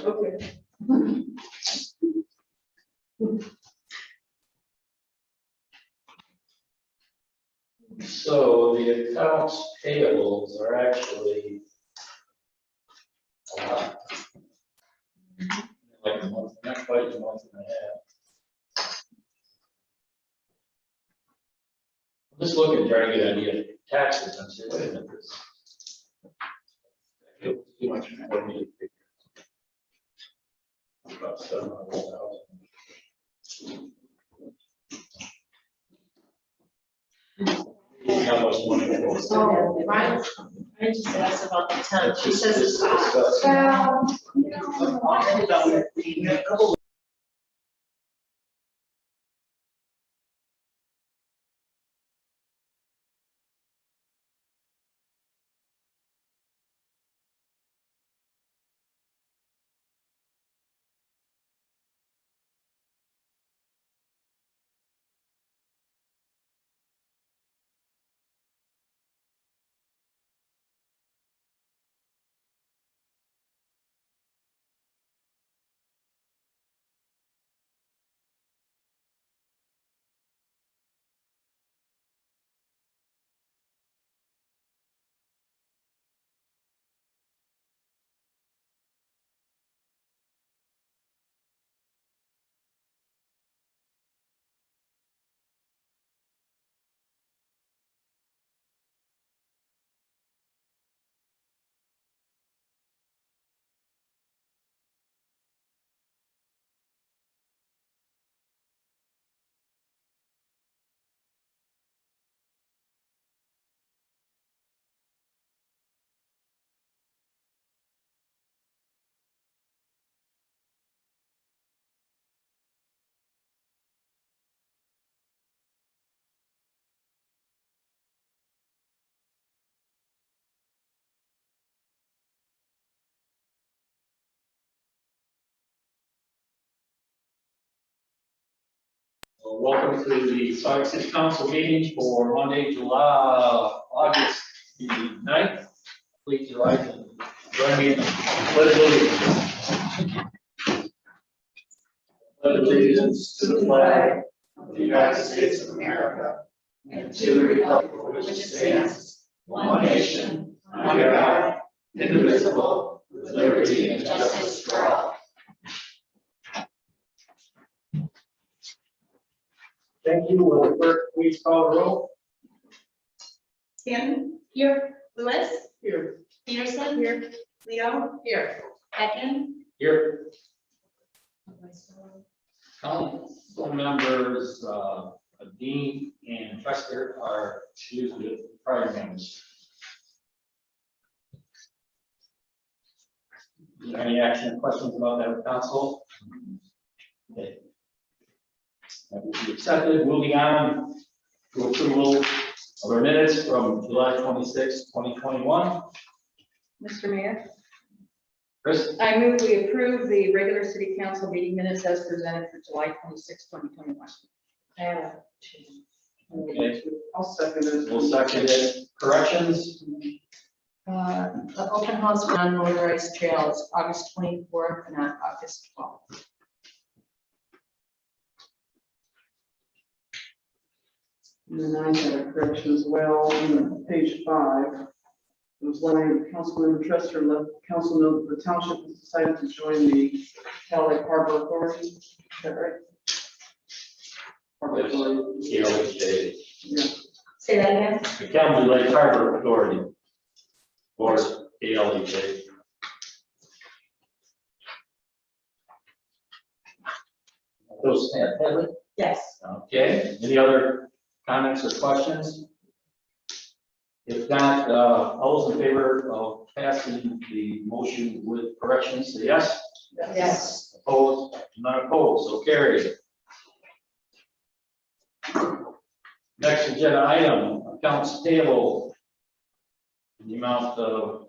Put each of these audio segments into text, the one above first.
Okay. So the accounts payables are actually like a month, not quite a month and a half. I'm just looking, trying to get an idea of taxes and say, wait a minute, this feels too much for me to figure. About 700,000. How much money it was. Oh, right. I just asked about the temp. She says it's Discuss. Well, welcome to the Sonic City Council meeting for Monday, August the 9th. Please rise and join me in the pledge of allegiance. Pledge allegiance to the flag of the United States of America and to the republic for which it stands, one nation, under God, indivisible, with liberty and justice for all. Thank you. Will the clerk please call the roll? Stanton? Here. Lewis? Here. Peterson? Here. Leo? Here. Beckman? Here. Council members, Dean and Fester are excused with prior members. Any action or questions about that, council? Okay. That will be accepted. Moving on to approval of our minutes from July 26, 2021. Mr. Mayor, Chris? I move we approve the regular city council meeting minutes as presented for July 26, 2021. I have a Okay, I'll second it. we'll second it. Corrections? The open house for non-motorized trail is August 24th and not August 12th. And then I had a correction as well on page 5. It was letting Councilmember Trester let council know that the township has decided to join the Cal Lake Harbor Authority. Is that right? Harbor Authority. KLHA. Yeah. Say that again. The Campbell Lake Harbor Authority. Or KLHA. Those stand, Heather? Yes. Okay, any other comments or questions? If not, all those in favor of passing the motion with corrections, say yes. Yes. Opposed? None opposed, so carried. Next agenda item, accounts payable in the amount of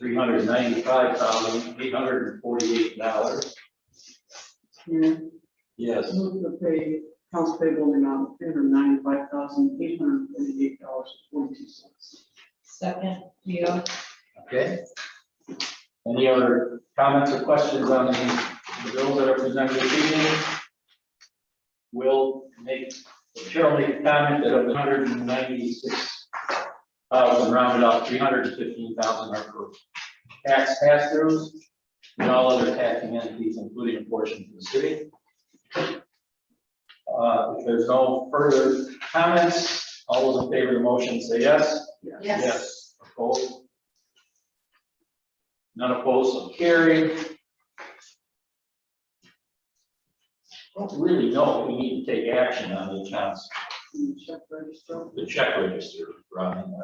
$395,848. Yeah. Yes, Move to pay accounts payable in the amount of $395,848.42. Second. Leo? okay. Any other comments or questions on the bills that are presented this evening? The chair will make a comment that of the 196,000 rounded out, 315,000 are for tax pass-throughs and all other taxing entities, including a portion for the city. If there's no further comments, all those in favor of the motion say yes. Yes. Opposed? None opposed, so carried. I don't really know if we need to take action on the accounts, Check register. the check register, Ron.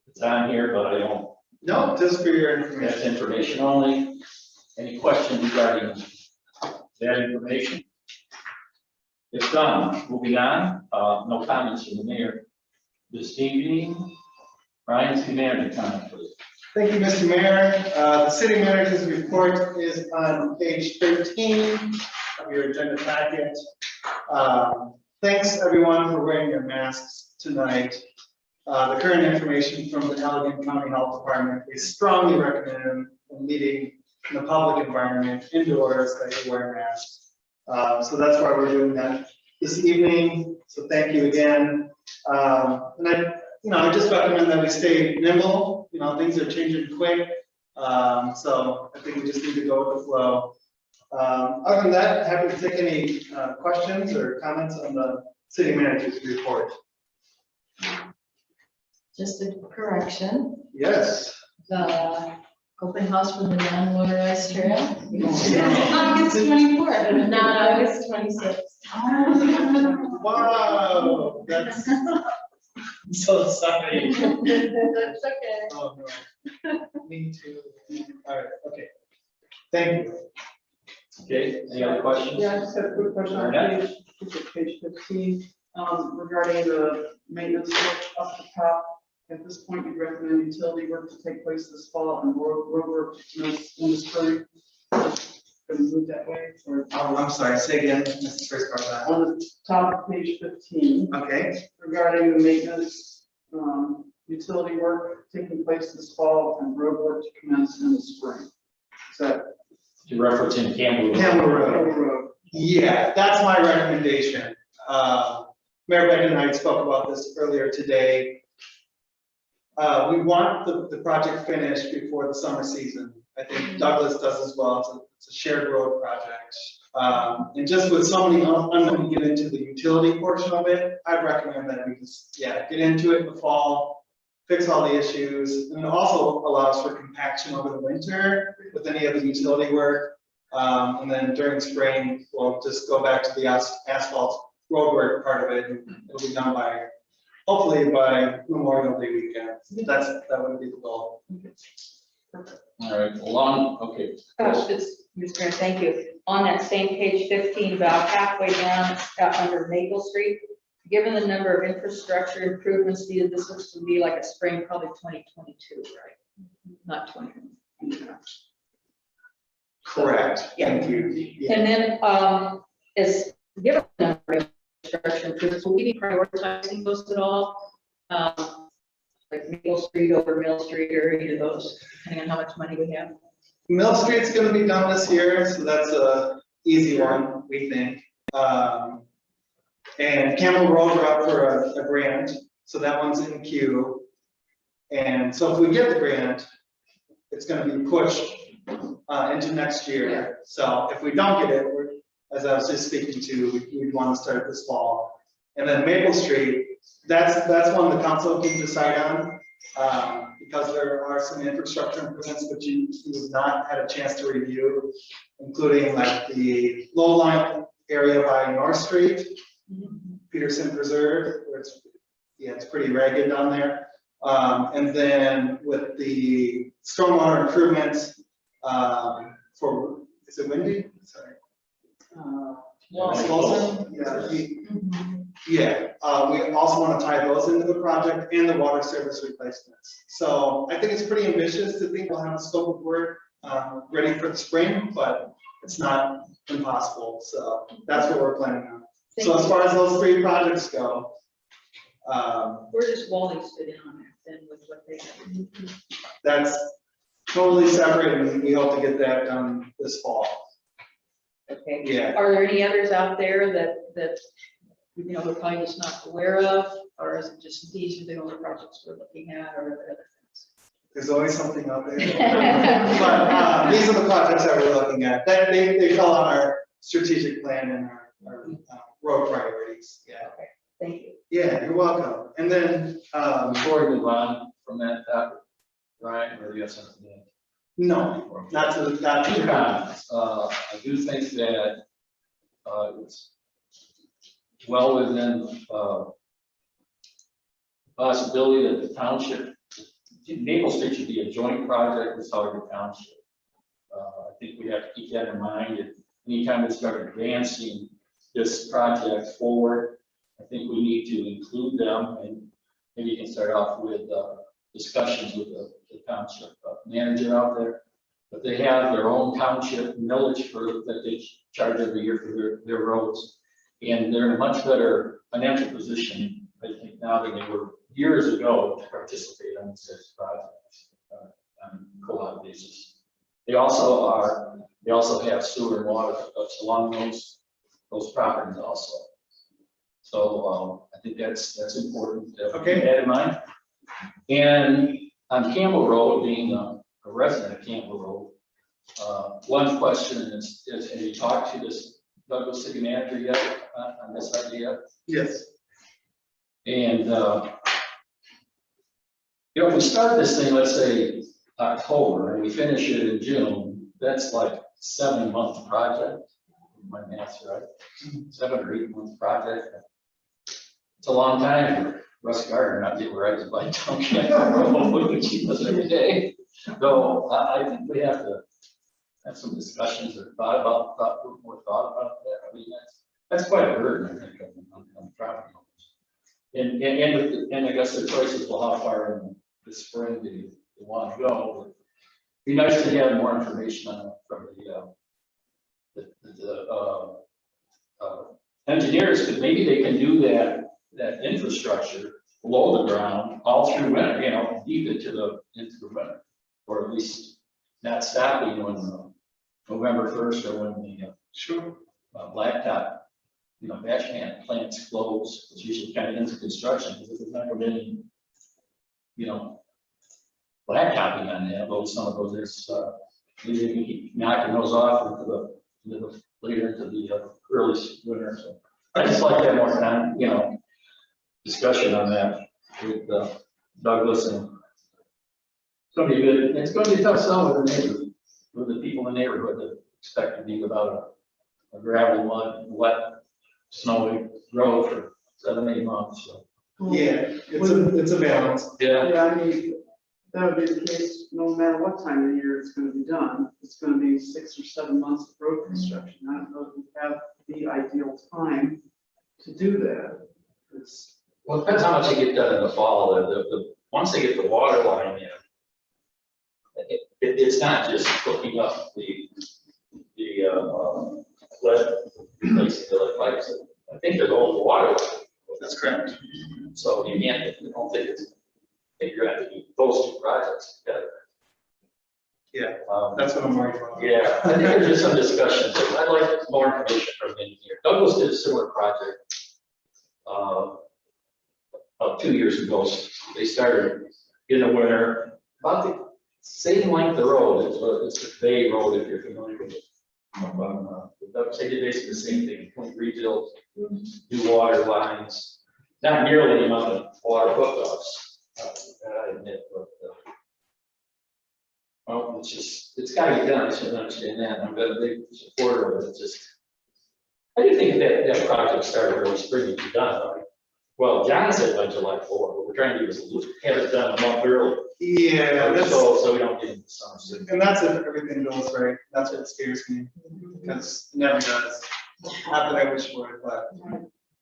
It's on here, but I don't, No, just for your information. that's information only. Any questions regarding that information? If done, moving on, no comments from the mayor this evening. Ryan, city manager comment, please. Thank you, Mr. Mayor. The city manager's report is on page 13 of your agenda packet. Thanks everyone for wearing your masks tonight. The current information from the Allegheny County Health Department is strongly recommended when meeting in the public environment indoors that you wear masks. So that's why we're doing that this evening. So thank you again. And I just recommend that we stay nimble. Things are changing quick. So I think we just need to go with the flow. Other than that, happy to take any questions or comments on the city manager's report. Just a correction, Yes. the open house for the non-motorized trail. August 24th, not August 26th. Wow, that's I'm so sorry. That's okay. Oh, no. Me too. All right, okay. Thank you. Okay, any other questions? Yeah, I just have a quick question on page 15, regarding the maintenance work up the top. At this point, you recommend utility work to take place this fall and road work in the spring. Going to move that way, or Oh, I'm sorry, say again, Mr. First part of on the top of page 15, that. Okay, regarding the maintenance, utility work taking place this fall and road work to commence in the spring. Is that To reference in Campbell. Campbell Road. road? Yeah, that's my recommendation. Mayor Beck and I spoke about this earlier today. We want the project finished before the summer season. I think Douglas does as well. It's a shared road project. And just with so many unknown to get into the utility portion of it, I'd recommend that we just, get into it in the fall, fix all the issues, and it also allows for compaction over the winter with any of the utility work. And then during spring, we'll just go back to the asphalt road work part of it. And it'll be done hopefully by Memorial Day weekend. That would be the goal. All right, okay. Mr. Grant, thank you. On that same page 15, about halfway down, under Maple Street, given the number of infrastructure improvements needed, this looks to be like a spring, probably 2022, right? Not 2020. Correct. Thank you. Yeah. And then, is given the number of infrastructure improvements, will we be prioritizing those at all? Like Maple Street over Mill Street or any of those, depending on how much money we have? Mill Street's gonna be done this year, so that's a easy one, we think. And Campbell Road, we're up for a grant, so that one's in queue. And so if we get the grant, it's gonna be pushed into next year. So if we don't get it, as I was just speaking to, we'd want to start this fall. And then Maple Street, that's one the council can decide on, because there are some infrastructure improvements which you have not had a chance to review, including like the low line area by North Street, Peterson Preserve, where it's pretty ragged down there. And then with the stormwater improvements for, is it Windy? Sorry. Wilson? We also want to tie those into the project and the water service replacements. So I think it's pretty ambitious to think we'll have a scope of work ready for the spring, but it's not impossible. So that's what we're planning on. So as far as those three projects go, Where does Wally's fit in on that then with what they have? that's totally separate, and we hope to get that done this fall. Okay. Yeah. Are there any others out there that, you know, we're probably just not aware of? Or is it just these are the only projects we're looking at, or are there other things? There's always something out there. But these are the projects that we're looking at, that they fell on our strategic plan and our road priorities, yeah. Thank you. Yeah, you're welcome. And then, Before we move on from that topic, Ryan, or do you have something to add? no, not to, not Two to. comments. I do think that it's well within possibility that the township, Maple Street should be a joint project with Saugus Township. I think we have to keep that in mind. If anytime we start advancing this project forward, I think we need to include them, and maybe you can start off with discussions with the township manager out there. But they have their own township millage that they charge every year for their roads. And they're in a much better financial position, I think, now than they were years ago to participate on such projects on a co-op basis. They also have sewer and water hookups along those properties also. So I think that's important to keep that in mind. And on Campbell Road, being a resident of Campbell Road, one question is have you talked to this Douglas City Manager yet on this idea? Yes. And you know, if we start this thing, let's say October, and we finish it in June, that's like 7-month project. My math's right. 7 or 8 month project. It's a long time for Russ Gardner not getting rights by township. Would keep us every day. So I think we have to have some discussions or more thought about that. I mean, that's quite a burden, I think, on property owners. And I guess the choice is, well, how far in the spring do you want to go? It'd be nice to have more information on it from the engineers, because maybe they can do that infrastructure below the ground all through winter, you know, deep into the winter, or at least not stopping when November 1st or when the Sure. blacktop, you know, batch plants close. It's usually kind of into construction because there's not going to be any, you know, blacktopping on that. But some of those, there's maybe we keep knocking those off into the later into the early winter. So I just like to have more time, you know, discussion on that with Douglas, and it's going to be good. It's going to be a tough sell with the neighbors, with the people in the neighborhood that expect to be without a gravel, mud, wet, snowy road for 7-8 months. So. Yeah, it's a balance. Yeah. Yeah, I mean, that would be the case no matter what time of the year it's going to be done. It's going to be 6 or 7 months of road construction. I don't know if we have the ideal time to do that. Well, it depends how much you get done in the fall. Once they get the water line in, it's not just hooking up the lead, replacing the lead pipes. I think they're going to water line. That's correct. So you can't, I don't think you're going to have to do those two projects together. Yeah, that's what I'm worried about. Yeah, I think there's just some discussions. I'd like more information from the engineer. Douglas did a similar project about 2 years ago. They started in the winter, about the same length of road. It's a Bay Road, if you're familiar with it. They did basically the same thing, point rebuild, new water lines, not nearly the amount of water hookups, I admit, but well, it's got to be done. I should understand that. I'm a big supporter of it. It's just, I do think that project started early spring to be done. Right? Well, John said by July 4th, but we're trying to do is have it done a month early. Yeah, that's, so we don't get into summer. and that's if everything goes right. That's what scares me, because it never does. Not that I wish it would, but.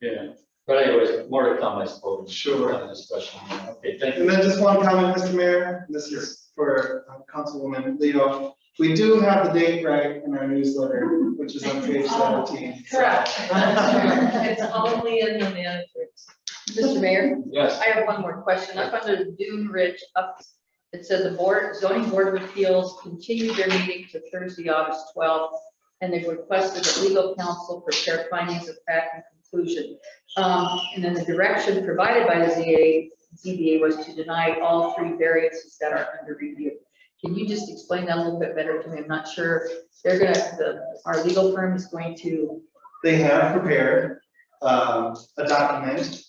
Yeah. But anyways, more to come, I suppose. Sure. On this question. Okay, thank you. And then just one comment, Mr. Mayor, this is for Councilwoman Leo. We do have the date right in our newsletter, which is on page 17. Correct. It's only in the management. Mr. Mayor, Yes. I have one more question. Up under Dune Ridge It said the zoning board of appeals continued their meeting to Thursday, August 12th, and they requested that legal counsel prepare findings of fact and conclusion. And then the direction provided by the ZBA was to deny all 3 variances that are under review. Can you just explain that a little bit better to me? I'm not sure. Our legal firm is going to. They have prepared a document,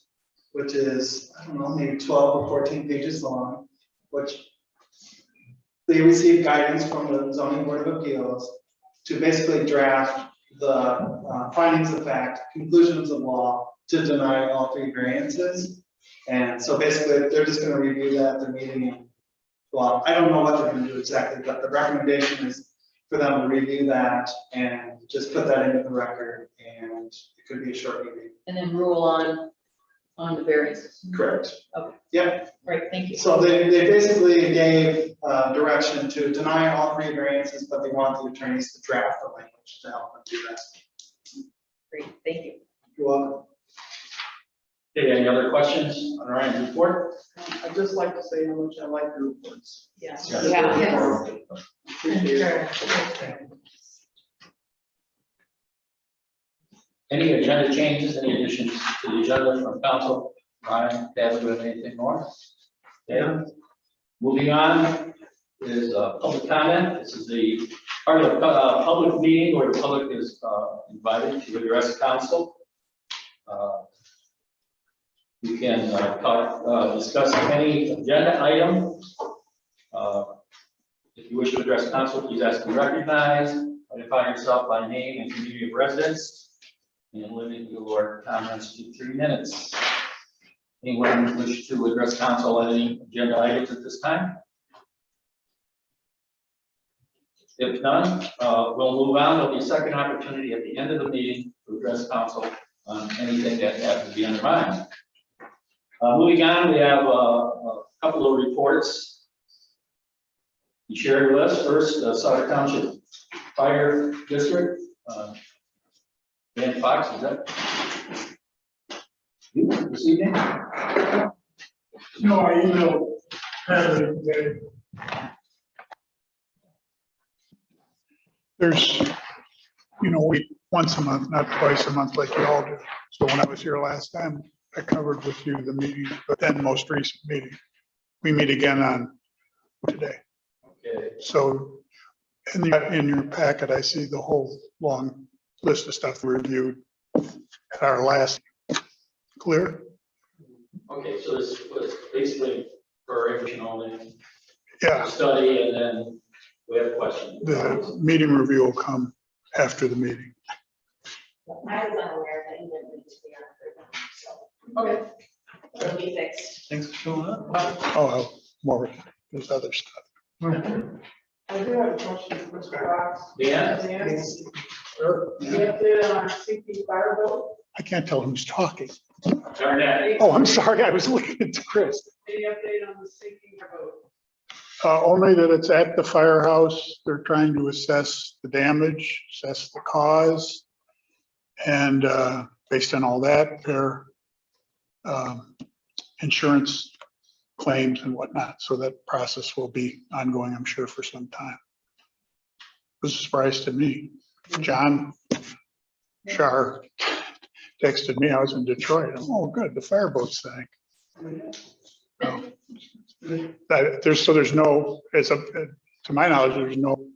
which is, I don't know, maybe 12 or 14 pages long, which they received guidance from the zoning board of appeals to basically draft the findings of fact, conclusions of law to deny all 3 variances. And so basically, they're just gonna review that at their meeting. And, well, I don't know what they're gonna do exactly, but the recommendation is for them to review that and just put that into the record, and it could be a short meeting. And then rule on the variances. Correct. Okay. Yep. Right, thank you. So they basically gave direction to deny all 3 variances, but they want the attorneys to draft the language to help them do that. Great, thank you. You're welcome. Okay, any other questions on Ryan's report? I'd just like to say how much I like your reports. Yes. Yeah. Appreciate it. Any agenda changes, any additions to the agenda from council? Ryan, Dad, do you have anything more? Dan? Moving on is public comment. This is the part of the public meeting where the public is invited to address council. You can discuss any agenda item. If you wish to address council, please ask to be recognized. Identify yourself by name and community of residence, and limit your comments to 3 minutes. Anyone wish to address council on any agenda items at this time? If none, we'll move on. There'll be a second opportunity at the end of the meeting to address council on anything that has to be on your mind. Moving on, we have a couple of reports. You share your list first, Sutter Township Fire District. Dan Fox, is that you this evening? No, I emailed Heather today. There's, we once a month, not twice a month like you all do. So when I was here last time, I covered with you the meeting, but then most recent meeting. We meet again on today. Okay. So in your packet, I see the whole long list of stuff we reviewed at our last. Clear? Okay, so this was basically for information only. Yeah, Study, and then we have questions. the meeting review will come after the meeting. I was unaware that you didn't need to be on for them, so it'll be fixed. Thanks for showing up. Oh, more, there's other stuff. I do have a question for Mr. Fox. Dan? Dan, we updated on our CP fireboat. I can't tell who's talking. Darnett. Oh, I'm sorry, I was looking at Chris. Any update on the sinking boat? Only that it's at the firehouse. They're trying to assess the damage, assess the cause. And based on all that, their insurance claims and whatnot. So that process will be ongoing, I'm sure, for some time. It was a surprise to me. John Shar texted me, I was in Detroit. Oh, good, the fireboat sank. There's no, to my knowledge, there's no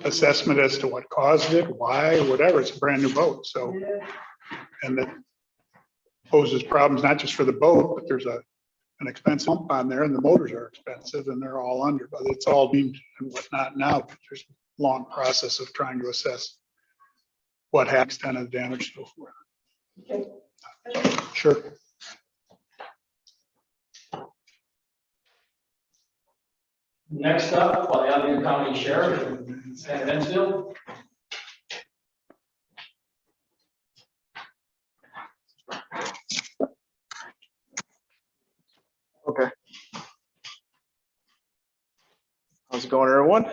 assessment as to what caused it, why, whatever. It's a brand new boat, so. And that poses problems not just for the boat, but there's an expensive pump on there, and the motors are expensive, and they're all under, but it's all deemed and whatnot now. But there's a long process of trying to assess what happened, extent of damage, so forth. Sure. Next up, Wyoming County Sheriff in San Mansfield. Okay. How's it going, everyone?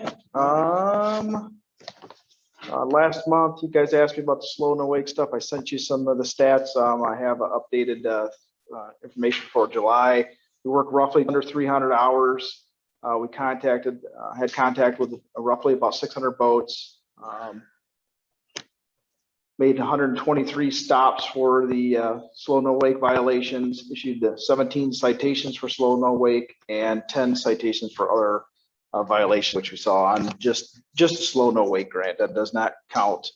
Last month, you guys asked me about the slow and awake stuff. I sent you some of the stats. I have updated information for July. We work roughly under 300 hours. We had contact with roughly about 600 boats. Made 123 stops for the slow no wake violations, issued 17 citations for slow no wake and 10 citations for other violations, which we saw on just a slow no wake grant. That does not count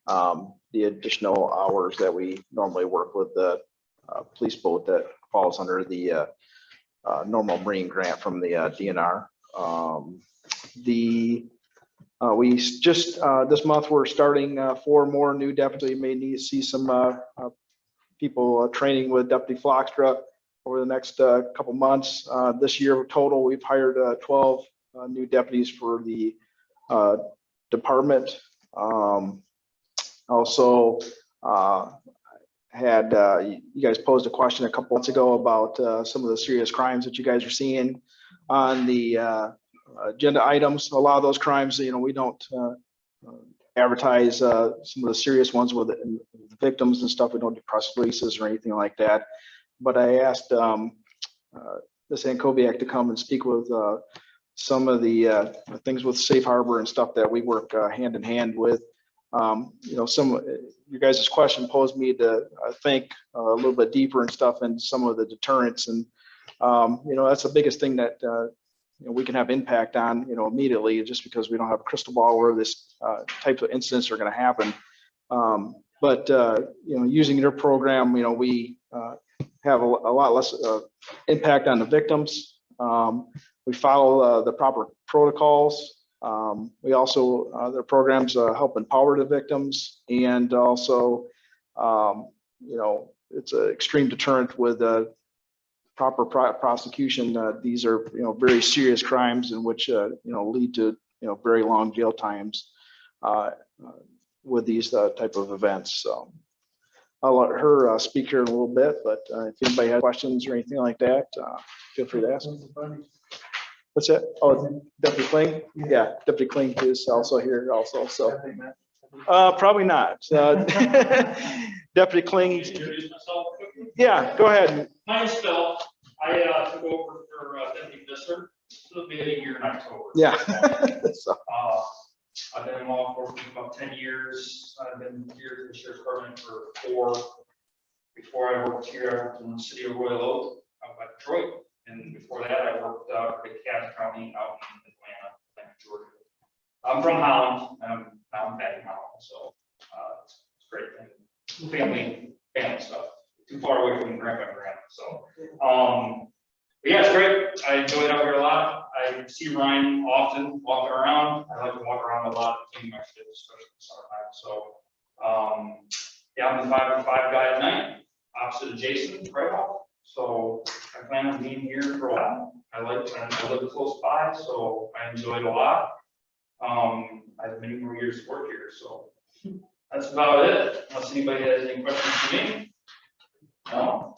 the additional hours that we normally work with the police boat that falls under the normal marine grant from the DNR. We just this month we're starting 4 more new deputies. You may need to see some people training with Deputy Flockstra over the next couple months. This year total, we've hired 12 new deputies for the department. Also had you guys posed a question a couple months ago about some of the serious crimes that you guys are seeing on the agenda items. A lot of those crimes, we don't advertise some of the serious ones with the victims and stuff. We don't do press releases or anything like that. But I asked Ms. Ankobiak to come and speak with some of the things with Safe Harbor and stuff that we work hand in hand with. Some you guys' question posed me to think a little bit deeper and stuff and some of the deterrents, and that's the biggest thing that we can have impact on immediately, just because we don't have a crystal ball where this types of incidents are going to happen. But using your program, we have a lot less impact on the victims. We follow the proper protocols. We also, their programs help empower the victims, and also, it's an extreme deterrent with proper prosecution. These are, very serious crimes in which, lead to, very long jail times with these type of events. So I'll let her speak here in a little bit, but if anybody has questions or anything like that, feel free to ask. What's that? Oh, Deputy Kling? Yeah, Deputy Kling is also here also, so. Probably not. Deputy Kling. Introduce myself quickly. Yeah, go ahead. My name's Phil. I took over for Deputy Visser. It'll be a year in October. Yeah. So. I've been in law enforcement for about 10 years. I've been here at the Sheriff's Department for 4. Before I worked here, I worked in the city of Royal Oak, out by Detroit. And before that, I worked for Cass County out in Atlanta, Georgia. I'm from Holland. Now I'm back in Holland, so it's great. And family stuff. Too far away from grandpa and grandma. So, but yeah, it's great. I enjoy it out here a lot. I see Ryan often walking around. I like to walk around a lot, especially in the summertime. So, yeah, I'm the 5 to 5 guy at night, opposite of Jason, right off. So I plan on being here for a while. I live close by, so I enjoy it a lot. I have many more years to work here, so that's about it. Unless anybody has any questions for me. No?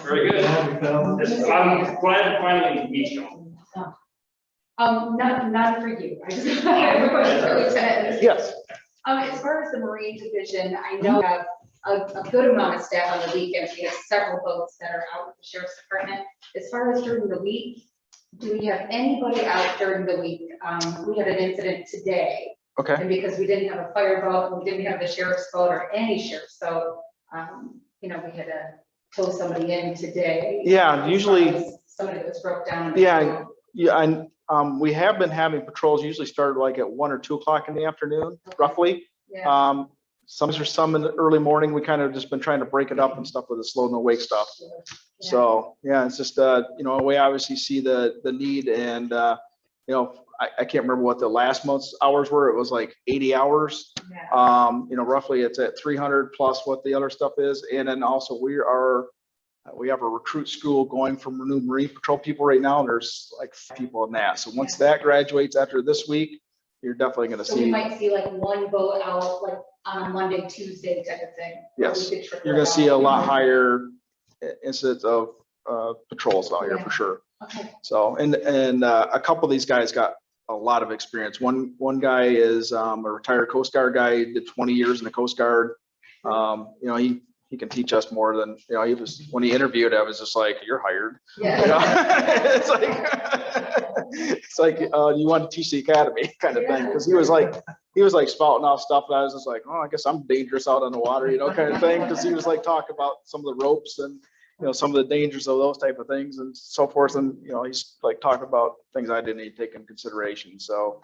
Very good. I'm glad to finally meet you. Not for you. I just have a question for Lieutenant. Yes. As far as the Marine Division, I know we have a good amount of staff on the weekends. We have several boats that are out with the Sheriff's Department. As far as during the week, do we have anybody out during the week? We had an incident today. Okay. And because we didn't have a fire boat, we didn't have the sheriff's boat or any sheriff's, so, we had to tow somebody in today. Yeah, usually. Somebody that was broke down. Yeah, we have been having patrols usually start like at 1 or 2 o'clock in the afternoon, roughly. Yeah. Some in the early morning. We kind of just been trying to break it up and stuff with the slow no wake stuff. Yeah. So yeah, it's just we obviously see the need, and I can't remember what the last month's hours were. It was like 80 hours. Yeah. Roughly it's at 300 plus what the other stuff is, and then also we have a recruit school going for new Marine Patrol people right now. And there's like 5 people in that. So once that graduates after this week, you're definitely going to So see. we might see like one boat out like on a Monday, Tuesday type of thing. Yes, you're going to see a lot higher incidents of patrols out here for sure. Okay. So, and a couple of these guys got a lot of experience. One guy is a retired Coast Guard guy. He did 20 years in the Coast Guard. he can teach us more than, you know, he was, when he interviewed, I was just like, you're hired. You Yeah. know? It's like, you want to teach the academy kind of thing, because he was like spouting off stuff, and I was just like, oh, I guess I'm dangerous out on the water, you know, kind of thing, because he was like talking about some of the ropes and, you know, some of the dangers of those type of things and so forth, and, you know, he's like talking about things I didn't even take in consideration, so,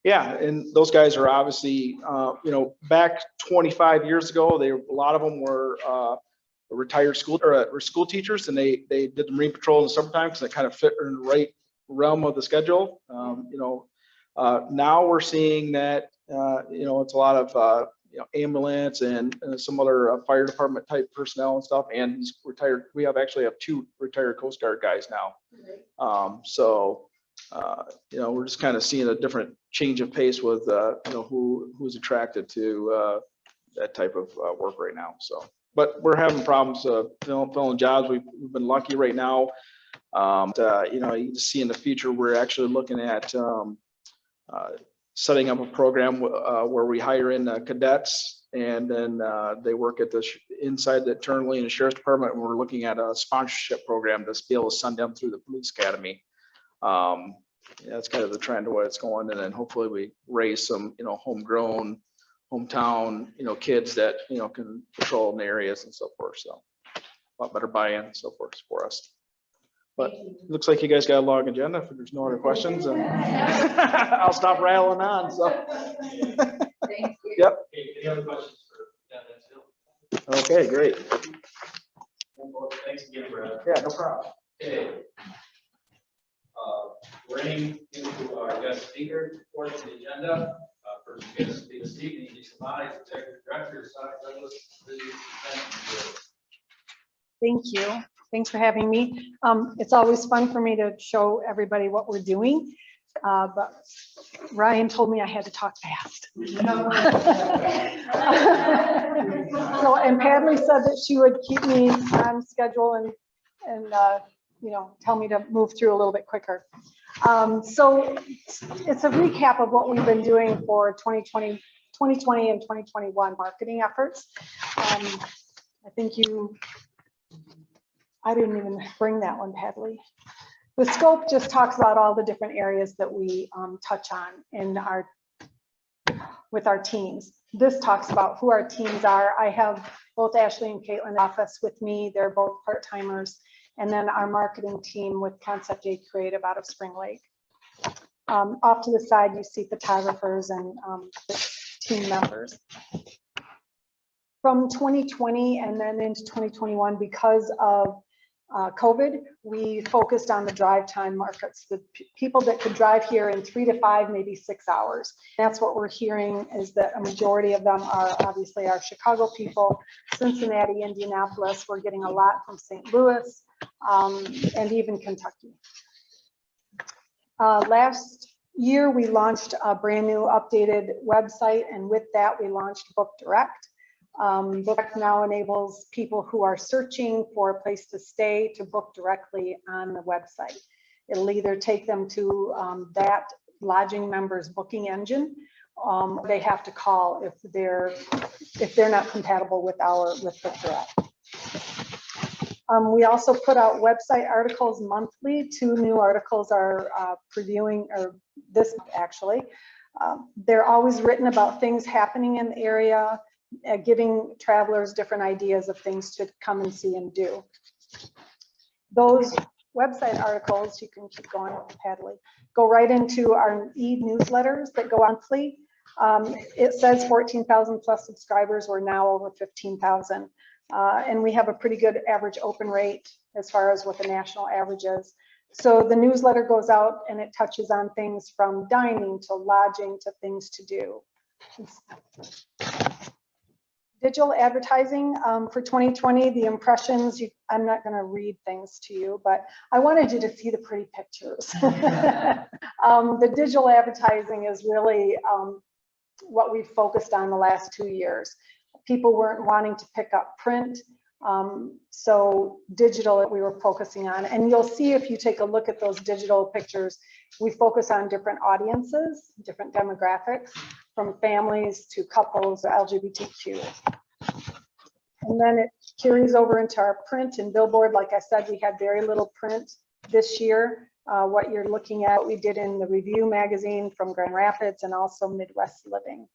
yeah, and those guys are obviously, you know, back 25 years ago, a lot of them were retired school teachers, and they did the Marine Patrol in the summertime because they kind of fit in the right realm of the schedule. You know, now we're seeing that, you know, it's a lot of, you know, ambulance and some other fire department type personnel and stuff, and these retired, we actually have 2 retired Coast Guard guys now. So, you know, we're just kind of seeing a different change of pace with, you know, who's attracted to that type of work right now. So, but we're having problems filling jobs. We've been lucky right now. You know, you see in the future, we're actually looking at setting up a program where we hire in cadets, and then they work at the inside internally in the sheriff's department. And we're looking at a sponsorship program to be able to send them through the police academy. Yeah, that's kind of the trend of where it's going, and then hopefully we raise some, you know, homegrown, hometown, you know, kids that, you know, can patrol in the areas and so forth. So a lot better buy-in and so forth for us. But it looks like you guys got a long agenda. If there's no other questions, and I'll stop rattling on. So Thank you. yep. Okay, any other questions for Dennis? Okay, great. Thanks again, Brad. Yeah, no problem. Okay. Running into our guest speaker portion of the agenda. First guest speaker, Steve, Executive Director, Douglas. Thank you. Thanks for having me. It's always fun for me to show everybody what we're doing, but Ryan told me I had to talk fast. So, and Padley said that she would keep me on schedule and you know, tell me to move through a little bit quicker. So it's a recap of what we've been doing for 2020 and 2021 marketing efforts. I think I didn't even bring that one, Padley. The scope just talks about all the different areas that we touch on with our teams. This talks about who our teams are. I have both Ashley and Caitlin in the office with me. They're both part-timers. And then our marketing team with Concept A Creative out of Spring Lake. Off to the side, you see photographers and team members. From 2020 and then into 2021, because of COVID, we focused on the drive time markets, the people that could drive here in 3 to 5, maybe 6 hours. That's what we're hearing, is that a majority of them are obviously our Chicago people, Cincinnati, Indianapolis. We're getting a lot from St. Louis and even Kentucky. Last year, we launched a brand new updated website, and with that, we launched Book Direct. Book now enables people who are searching for a place to stay to book directly on the website. It'll either take them to that lodging member's booking engine. They have to call if they're not compatible with Book Direct. We also put out website articles monthly. 2 new articles are previewing, or this actually. They're always written about things happening in the area, giving travelers different ideas of things to come and see and do. Those website articles, you can keep going, Padley, go right into our e-newsletters that go monthly. It says 14,000 plus subscribers. We're now over 15,000. And we have a pretty good average open rate as far as what the national average is. So the newsletter goes out and it touches on things from dining to lodging to things to do. Digital advertising for 2020, the impressions, I'm not going to read things to you, but I wanted you to see the pretty pictures. The digital advertising is really what we've focused on the last 2 years. People weren't wanting to pick up print, so digital we were focusing on. And you'll see if you take a look at those digital pictures, we focus on different audiences, different demographics, from families to couples or LGBTQ. And then it carries over into our print and billboard. Like I said, we had very little print this year. What you're looking at, we did in the Review magazine from Grand Rapids and also Midwest Living.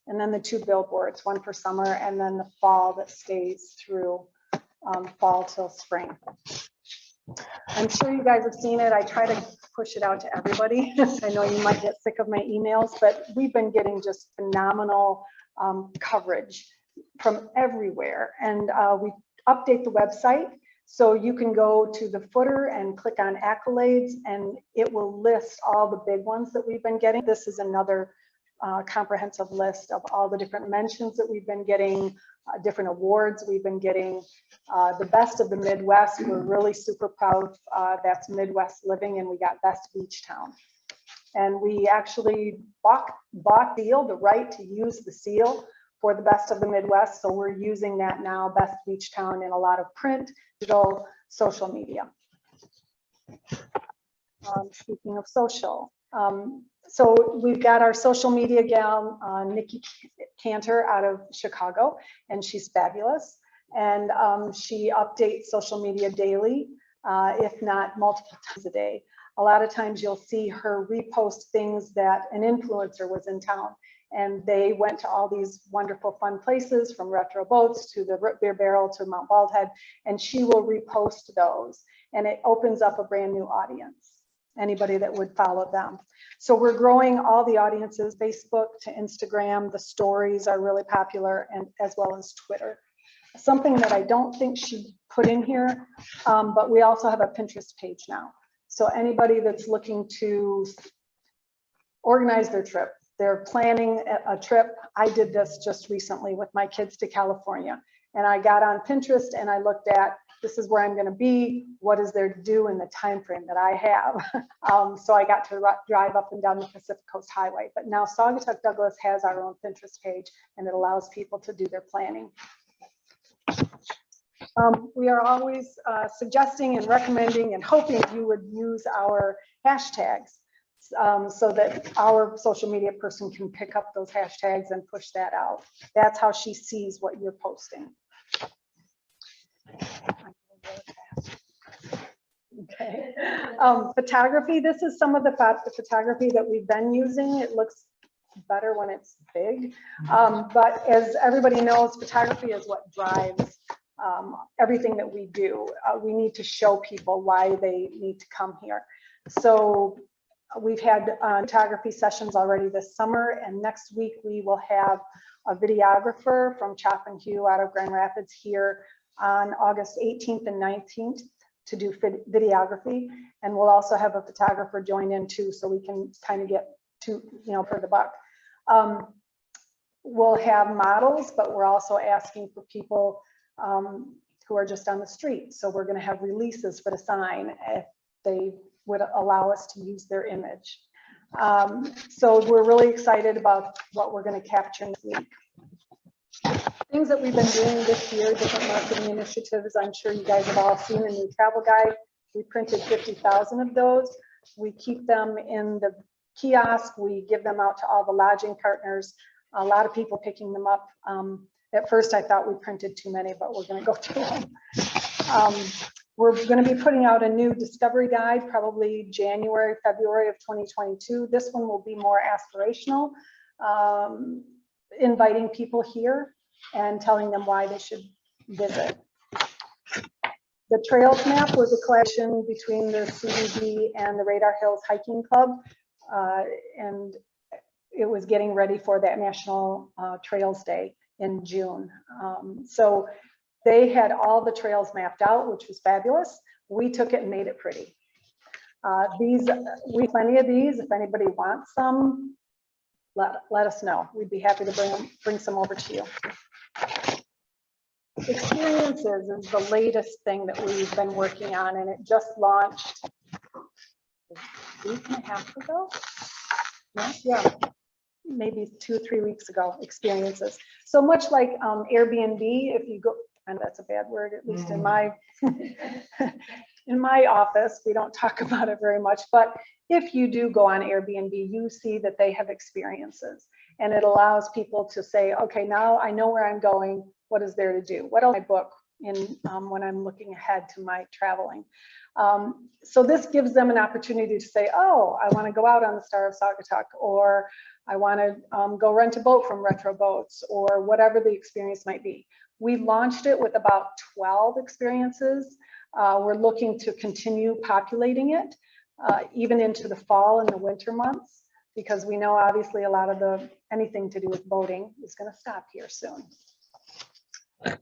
And then the 2 billboards, one for summer and then the fall that stays through fall till spring. I'm sure you guys have seen it. I try to push it out to everybody. I know you might get sick of my emails, but we've been getting just phenomenal coverage from everywhere. And we update the website. So you can go to the footer and click on accolades and it will list all the big ones that we've been getting. This is another comprehensive list of all the different mentions that we've been getting, different awards we've been getting. The best of the Midwest, we're really super proud. That's Midwest Living, and we got Best Beach Town. And we actually bought the right to use the seal for the best of the Midwest. So we're using that now, Best Beach Town, in a lot of print, digital, social media. Speaking of social, so we've got our social media gal, Nikki Cantor out of Chicago, and she's fabulous. And she updates social media daily, if not multiple times a day. A lot of times you'll see her repost things that an influencer was in town and they went to all these wonderful fun places, from retro boats to the Root Beer Barrel to Mount Baldhead, and she will repost those and it opens up a brand new audience, anybody that would follow them. So we're growing all the audiences, Facebook to Instagram. The stories are really popular, and as well as Twitter. Something that I don't think she put in here, but we also have a Pinterest page now. So anybody that's looking to organize their trip, they're planning a trip. I did this just recently with my kids to California, and I got on Pinterest and I looked at, this is where I'm going to be. What is there to do in the time frame that I have? So I got to drive up and down the Pacific Coast Highway. But now Saugatuck Douglas has our own Pinterest page, and it allows people to do their planning. We are always suggesting and recommending and hoping you would use our hashtags so that our social media person can pick up those hashtags and push that out. That's how she sees what you're posting. Okay. Photography, this is some of the photography that we've been using. It looks better when it's big. But as everybody knows, photography is what drives everything that we do. We need to show people why they need to come here. So we've had photography sessions already this summer, and next week we will have a videographer from Chop and Hue out of Grand Rapids here on August 18th and 19th to do videography. And we'll also have a photographer join in too, so we can kind of get to, for the buck. We'll have models, but we're also asking for people who are just on the street. So we're going to have releases for the sign if they would allow us to use their image. So we're really excited about what we're going to capture next week. Things that we've been doing this year, different marketing initiatives. I'm sure you guys have all seen a new travel guide. We printed 50,000 of those. We keep them in the kiosk. We give them out to all the lodging partners. A lot of people picking them up. At first I thought we printed too many, but we're going to go through them. We're going to be putting out a new discovery guide, probably January, February of 2022. This one will be more aspirational, inviting people here and telling them why they should visit. The Trails Map was a collection between the CBD and the Radar Hills Hiking Club, and it was getting ready for that National Trails Day in June. So they had all the trails mapped out, which was fabulous. We took it and made it pretty. We have plenty of these. If anybody wants some, let us know. We'd be happy to bring some over to you. Experiences is the latest thing that we've been working on, and it just launched a week and a half ago. Yeah, maybe 2 or 3 weeks ago. Experiences. So much like Airbnb, if you go, and that's a bad word, at least in my in my office, we don't talk about it very much, but if you do go on Airbnb, you see that they have experiences. And it allows people to say, okay, now I know where I'm going. What is there to do? What else can I book in when I'm looking ahead to my traveling? So this gives them an opportunity to say, oh, I want to go out on the Star of Saugatuck, or I want to go rent a boat from Retro Boats, or whatever the experience might be. We launched it with about 12 experiences. We're looking to continue populating it even into the fall and the winter months, because we know obviously a lot of anything to do with boating is going to stop here soon.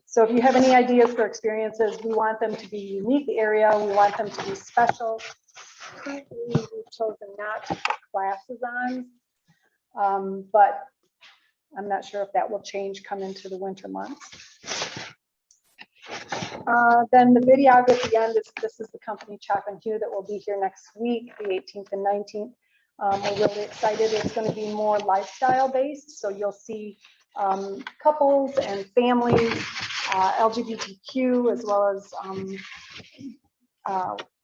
So if you have any ideas for experiences, we want them to be unique area. We want them to be special. Currently, we've chosen not to put classes on, but I'm not sure if that will change come into the winter months. Then the videography at the end this is the company Chop and Hue that will be here next week, the 18th and 19th. We're really excited. It's going to be more lifestyle based, so you'll see couples and families, LGBTQ, as well as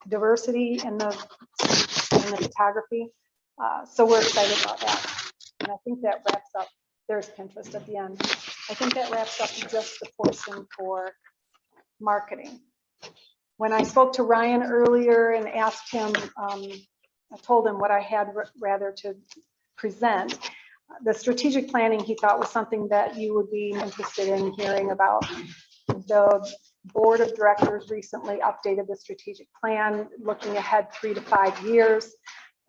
diversity in the photography. So we're excited about that. And I think that wraps up, there's Pinterest at the end. I think that wraps up just the portion for marketing. When I spoke to Ryan earlier and asked him, I told him what I had rather to present. The strategic planning he thought was something that you would be interested in hearing about. The board of directors recently updated the strategic plan, looking ahead 3 to 5 years.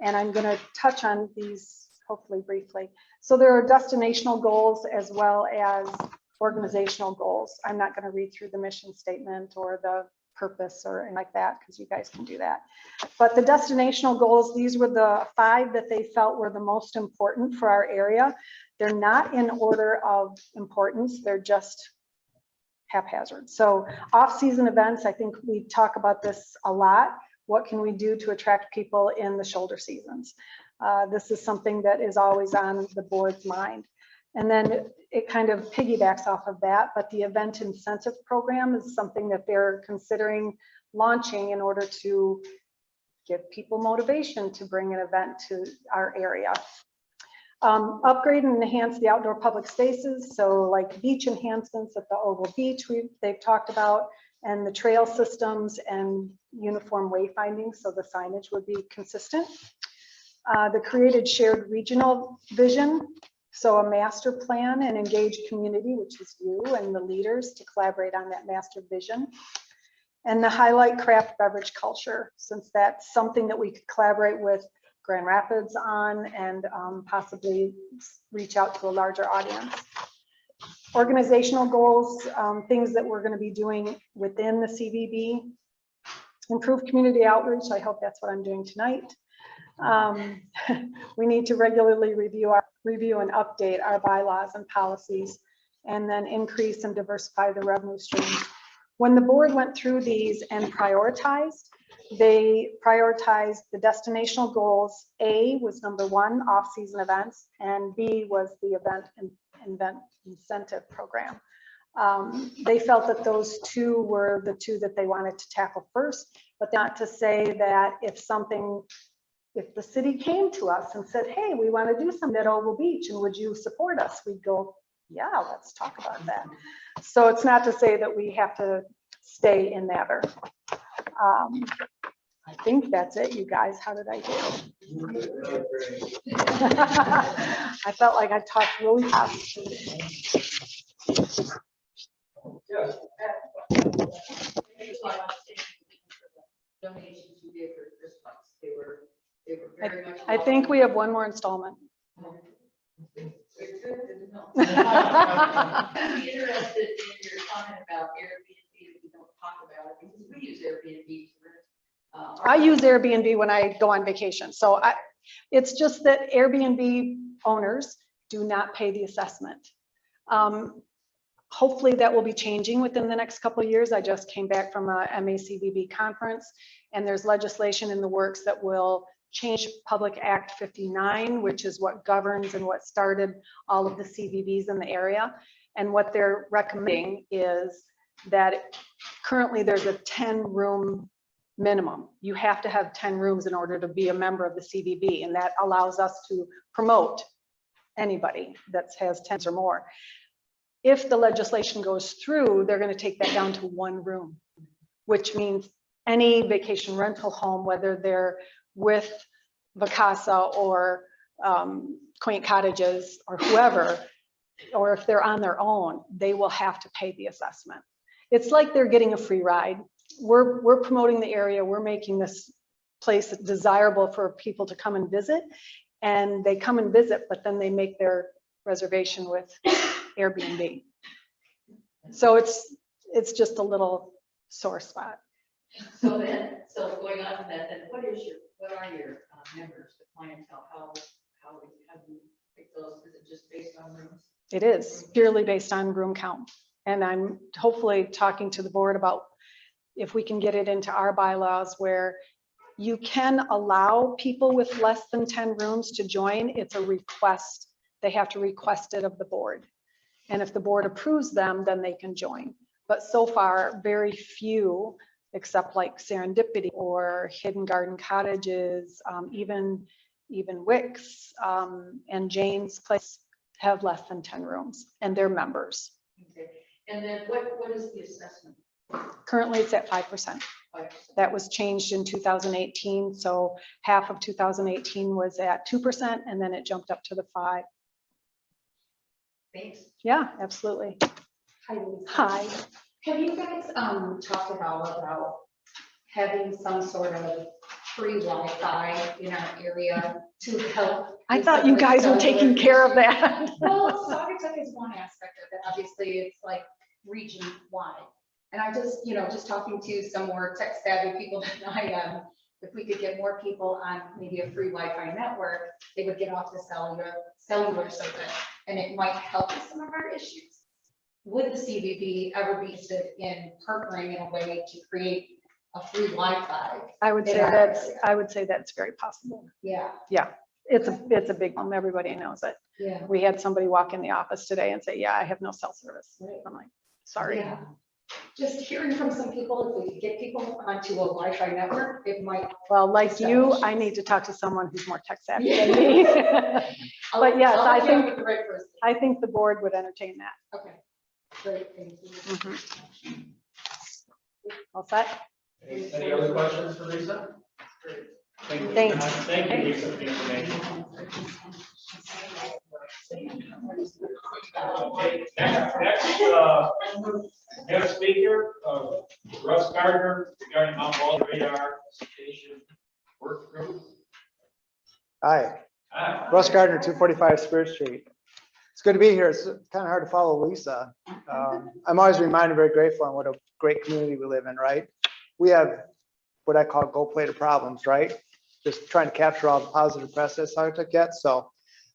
And I'm going to touch on these hopefully briefly. So there are destinational goals as well as organizational goals. I'm not going to read through the mission statement or the purpose or anything like that, because you guys can do that. But the destinational goals, these were the 5 that they felt were the most important for our area. They're not in order of importance, they're just haphazard. So off-season events, I think we talk about this a lot. What can we do to attract people in the shoulder seasons? This is something that is always on the board's mind. And then it kind of piggybacks off of that, but the event incentive program is something that they're considering launching in order to give people motivation to bring an event to our area. Upgrade and enhance the outdoor public spaces. So like beach enhancements at the Oval Beach, they've talked about, and the trail systems and uniform wayfinding, so the signage would be consistent. The created shared regional vision. So a master plan and engaged community, which is you and the leaders, to collaborate on that master vision. And the highlight craft beverage culture, since that's something that we could collaborate with Grand Rapids on and possibly reach out to a larger audience. Organizational goals, things that we're going to be doing within the CVB. Improve community outreach. I hope that's what I'm doing tonight. We need to regularly review and update our bylaws and policies, and then increase and diversify the revenue streams. When the board went through these and prioritized, they prioritized the destinational goals. A was number 1, off-season events, and B was the event incentive program. They felt that those 2 were the 2 that they wanted to tackle first, but not to say that if the city came to us and said, hey, we want to do something at Oval Beach and would you support us? We'd go, yeah, let's talk about that. So it's not to say that we have to stay in that. I think that's it, you guys. How did I do? I felt like I talked really fast. Donations you gave for Christmas, they were very much. I think we have one more installment. I'm interested in your comment about Airbnb, if you don't talk about it, because we use Airbnb to rent. I use Airbnb when I go on vacation. So it's just that Airbnb owners do not pay the assessment. Hopefully that will be changing within the next couple of years. I just came back from a MACVB conference, and there's legislation in the works that will change Public Act 59, which is what governs and what started all of the CVBs in the area. And what they're recommending is that currently there's a 10-room minimum. You have to have 10 rooms in order to be a member of the CVB, and that allows us to promote anybody that has 10 or more. If the legislation goes through, they're going to take that down to one room, which means any vacation rental home, whether they're with Vacasa or Quaint Cottages or whoever, or if they're on their own, they will have to pay the assessment. It's like they're getting a free ride. We're promoting the area. We're making this place desirable for people to come and visit, and they come and visit, but then they make their reservation with Airbnb. So it's just a little sore spot. So going on from that, then what are your members, the clientele, how do you pick those? Is it just based on rooms? It is purely based on room count. And I'm hopefully talking to the board about if we can get it into our bylaws where you can allow people with less than 10 rooms to join. It's a request. They have to request it of the board. And if the board approves them, then they can join. But so far, very few, except like Serendipity or Hidden Garden Cottages, even Wicks and Jane's Place have less than 10 rooms, and they're members. Okay. And then what is the assessment? Currently, it's at 5%. 5%. That was changed in 2018. So half of 2018 was at 2%, and then it jumped up to the 5%. Thanks. Yeah, absolutely. Hi, Lisa. Hi. Have you guys talked about having some sort of free Wi-Fi in our area to help? I thought you guys were taking care of that. Well, Saugatuck is one aspect of it. Obviously, it's like region wide. And I just, just talking to some more tech savvy people than I am, if we could get more people on maybe a free Wi-Fi network, they would get off the cellular circuit, and it might help with some of our issues. Would the CVB ever be interested in partnering in a way to create a free Wi-Fi? I would say that's very possible. Yeah. Yeah, it's a big problem. Everybody knows it. Yeah. We had somebody walk in the office today and say, yeah, I have no cell service. Right. I'm like, sorry. Yeah. Just hearing from some people, if we could get people onto a Wi-Fi network, it might. Well, like you, I need to talk to someone who's more tech savvy than me. But yes, I'll I get think, with the right person. I think the board would entertain that. Okay, great, thank you. Mhm. All set? Any other questions for Lisa? Thank you. Thanks. Thank you, Lisa, for the information. Next speaker, Russ Gardner, regarding Mount Ball radar station work group. Hi, Ah, Russ Gardner, 245 Spear Street. It's good to be here. It's kind of hard to follow Lisa. I'm always reminded, very grateful on what a great community we live in, right? We have what I call gold plated problems, right? Just trying to capture all the positive press that Saugatuck gets. So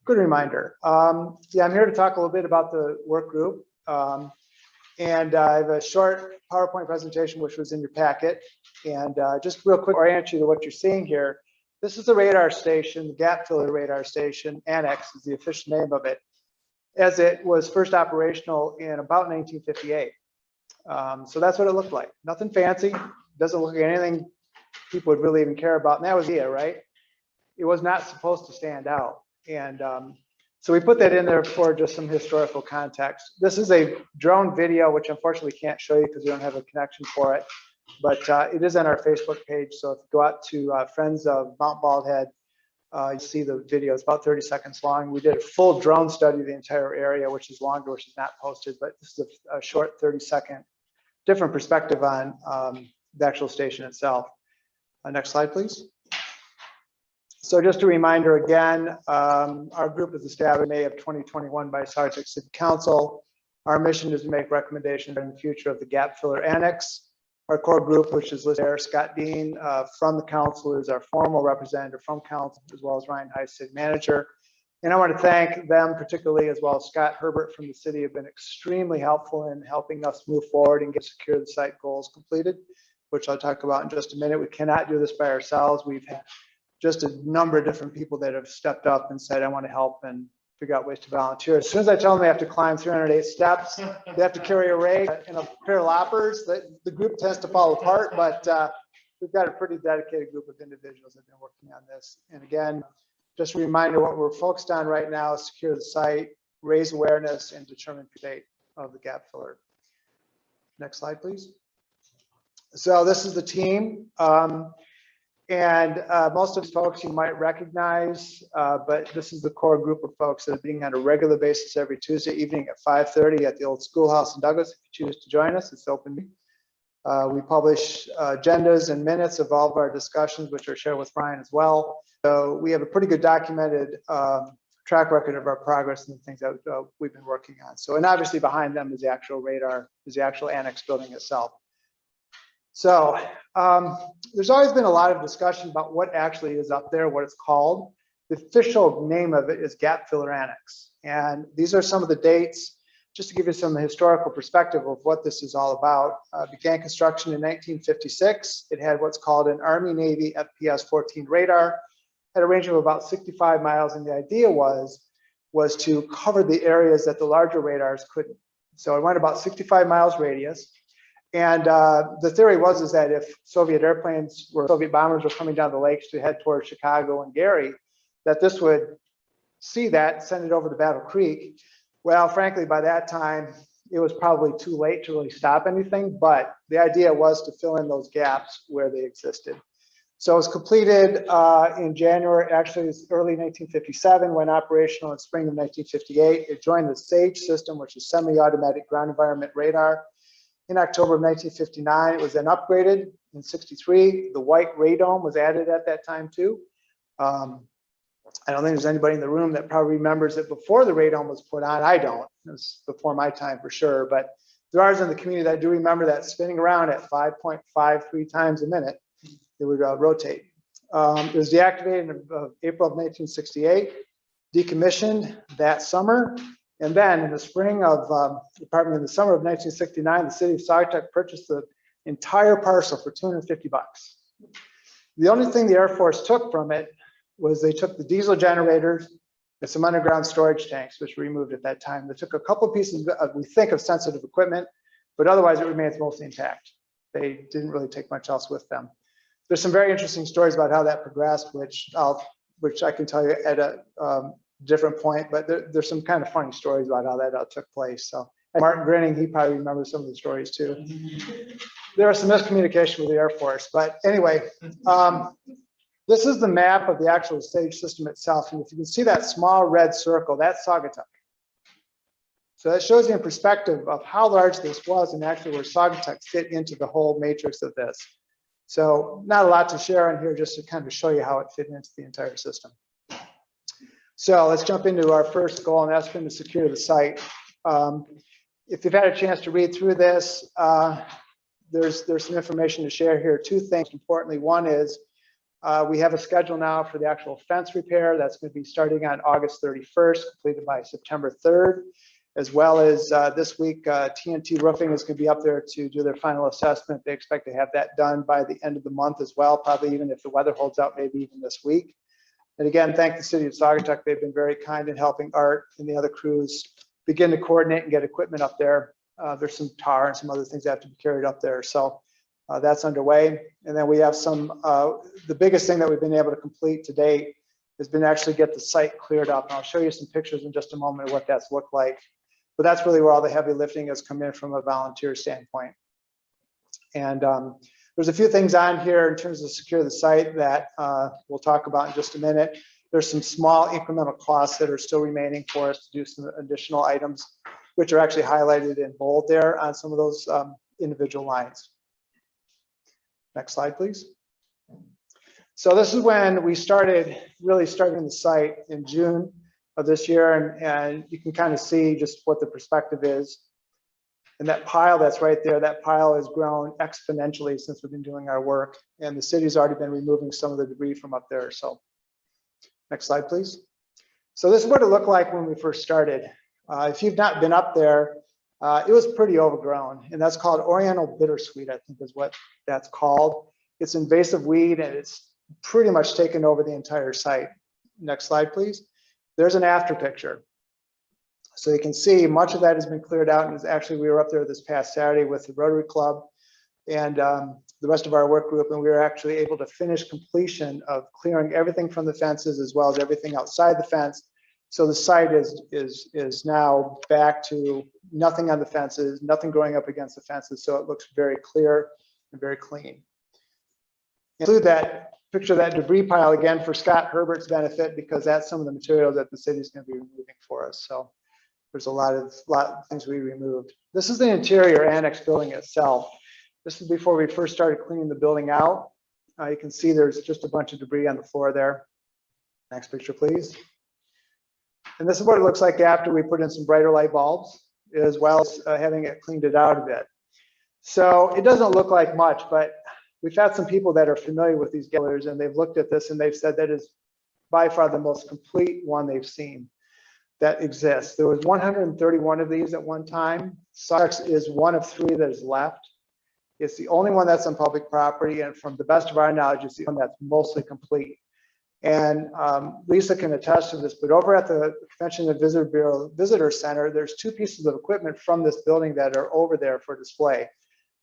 good reminder. Yeah, I'm here to talk a little bit about the work group. And I have a short PowerPoint presentation, which was in your packet. And just real quick, orient you to what you're seeing here. This is the radar station, the Gap Filler Radar Station Annex is the official name of it, as it was first operational in about 1958. So that's what it looked like. Nothing fancy, doesn't look like anything people would really even care about. And that was it, right? It was not supposed to stand out. And so we put that in there for just some historical context. This is a drone video, which unfortunately can't show you because we don't have a connection for it. But it is on our Facebook page. So if you go out to Friends of Mount Baldhead, you see the video. It's about 30 seconds long. We did a full drone study of the entire area, which is longer, which is not posted. But this is a short 30-second different perspective on the actual station itself. Next slide, please. So just a reminder again, our group was established in May of 2021 by Saugatuck City Council. Our mission is to make recommendations in the future of the Gap Filler Annex. Our core group, which is listed there, Scott Dean from the council is our formal representative from council, as well as Ryan Heiss, city manager. And I want to thank them particularly, as well as Scott Herbert from the city, have been extremely helpful in helping us move forward and get secure the site goals completed, which I'll talk about in just a minute. We cannot do this by ourselves. We've had just a number of different people that have stepped up and said, I want to help and figure out ways to volunteer. As soon as I tell them they have to climb 308 steps, they have to carry a rake and a pair of loppers, the group tends to fall apart, but we've got a pretty dedicated group of individuals that have been working on this. And again, just a reminder, what we're focused on right now is secure the site, raise awareness, and determine the date of the gap filler. Next slide, please. So this is the team. And most of the folks you might recognize, but this is the core group of folks that are being on a regular basis every Tuesday evening at 5:30 at the old schoolhouse in Douglas. If you choose to join us, it's open. We publish agendas and minutes of all of our discussions, which are shared with Brian as well. So we have a pretty good documented track record of our progress and the things that we've been working on. So, and obviously behind them is the actual radar, is the actual annex building itself. So there's always been a lot of discussion about what actually is up there, what it's called. The official name of it is Gap Filler Annex. And these are some of the dates, just to give you some historical perspective of what this is all about. Began construction in 1956. It had what's called an Army-Navy FPS-14 radar, had a range of about 65 miles. And the idea was to cover the areas that the larger radars couldn't. So it went about 65 miles radius. And the theory was that if Soviet bombers were coming down the lakes to head towards Chicago and Gary, that this would see that, send it over to Battle Creek. Well, frankly, by that time, it was probably too late to really stop anything, but the idea was to fill in those gaps where they existed. So it was completed in January, actually it's early 1957, went operational in spring of 1958. It joined the SAGE system, which is semi-automatic ground environment radar. In October of 1959, it was then upgraded. In 63, the white radome was added at that time too. I don't think there's anybody in the room that probably remembers it before the radome was put on. I don't. It was before my time for sure, but there are in the community that do remember that spinning around at 5.53 times a minute. It would rotate. It was deactivated in April of 1968, decommissioned that summer. And then in the spring of, in the summer of 1969, the city of Saugatuck purchased the entire parcel for $250. The only thing the Air Force took from it was they took the diesel generators and some underground storage tanks, which were removed at that time. They took a couple of pieces of, we think, of sensitive equipment, but otherwise it remains mostly intact. They didn't really take much else with them. There's some very interesting stories about how that progressed, which I can tell you at a different point, but there's some kind of funny stories about how that took place. So Martin Grinning, he probably remembers some of the stories too. There was some miscommunication with the Air Force, but anyway, this is the map of the actual SAGE system itself. And if you can see that small red circle, that's Saugatuck. So that shows you in perspective of how large this was and actually where Saugatuck fit into the whole matrix of this. So not a lot to share on here, just to kind of show you how it fit into the entire system. So let's jump into our first goal, and that's been to secure the site. If you've had a chance to read through this, there's some information to share here. Two things, importantly. One is we have a schedule now for the actual fence repair. That's going to be starting on August 31st, completed by September 3rd, as well as this week, TNT Roofing is going to be up there to do their final assessment. They expect to have that done by the end of the month as well, probably even if the weather holds out, maybe even this week. And again, thank the city of Saugatuck. They've been very kind in helping Art and the other crews begin to coordinate and get equipment up there. There's some tar and some other things that have to be carried up there. So that's underway. And then we have some, the biggest thing that we've been able to complete to date has been actually get the site cleared up. And I'll show you some pictures in just a moment of what that's looked like. But that's really where all the heavy lifting has come in from a volunteer standpoint. And there's a few things on here in terms of secure the site that we'll talk about in just a minute. There's some small incremental costs that are still remaining for us to do some additional items, which are actually highlighted in bold there on some of those individual lines. Next slide, please. So this is when we really started the site in June of this year, and you can kind of see just what the perspective is. And that pile that's right there, that pile has grown exponentially since we've been doing our work. And the city's already been removing some of the debris from up there. So next slide, please. So this is what it looked like when we first started. If you've not been up there, it was pretty overgrown. And that's called Oriental Bittersweet, I think is what that's called. It's invasive weed and it's pretty much taken over the entire site. Next slide, please. There's an after picture. So you can see much of that has been cleared out, and actually we were up there this past Saturday with the Rotary Club, and the rest of our work group, and we were actually able to finish completion of clearing everything from the fences as well as everything outside the fence. So the site is now back to nothing on the fences, nothing growing up against the fences. So it looks very clear and very clean. Include that picture of that debris pile again for Scott Herbert's benefit, because that's some of the material that the city is going to be removing for us. So there's a lot of things we removed. This is the interior annex building itself. This is before we first started cleaning the building out. You can see there's just a bunch of debris on the floor there. Next picture, please. And this is what it looks like after we put in some brighter light bulbs, as well as having it cleaned it out a bit. So it doesn't look like much, but we've had some people that are familiar with these galleries, and they've looked at this and they've said that is by far the most complete one they've seen that exists. There was 131 of these at one time. Sarks is one of 3 that is left. It's the only one that's on public property, and from the best of our knowledge, it's the one that's mostly complete. And Lisa can attest to this, but over at the Convention and Visitor Bureau Visitor Center, there's 2 pieces of equipment from this building that are over there for display.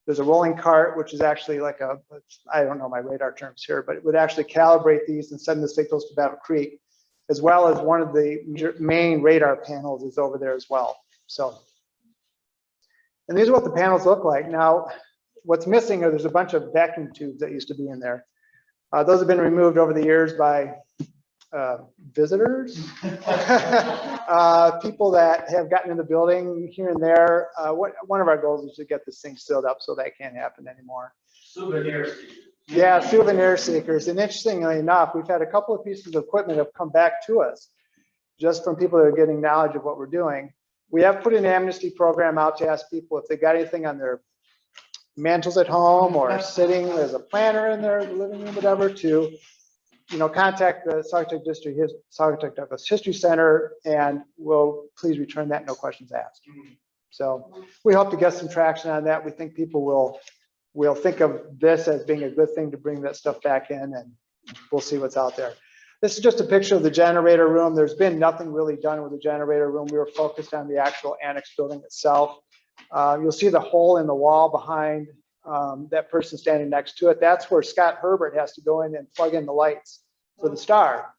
There's a rolling cart, which is actually like I don't know my radar terms here, but it would actually calibrate these and send the signals to Battle Creek, as well as one of the main radar panels is over there as well. So, and these are what the panels look like. Now, what's missing are there's a bunch of vacuum tubes that used to be in there. Those have been removed over the years by visitors, people that have gotten in the building here and there. One of our goals is to get this thing sealed up so that can't happen anymore. Souvenir seekers. Yeah, souvenir seekers. And interestingly enough, we've had a couple of pieces of equipment have come back to us just from people that are getting knowledge of what we're doing. We have put an amnesty program out to ask people if they got anything on their mantles at home or sitting, there's a planner in their living room, whatever, to, contact the Saugatuck Douglas History Center, and we'll please return that, no questions asked. So we hope to get some traction on that. We think people will think of this as being a good thing to bring that stuff back in, and we'll see what's out there. This is just a picture of the generator room. There's been nothing really done with the generator room. We were focused on the actual annex building itself. You'll see the hole in the wall behind that person standing next to it. That's where Scott Herbert has to go in and plug in the lights for the star.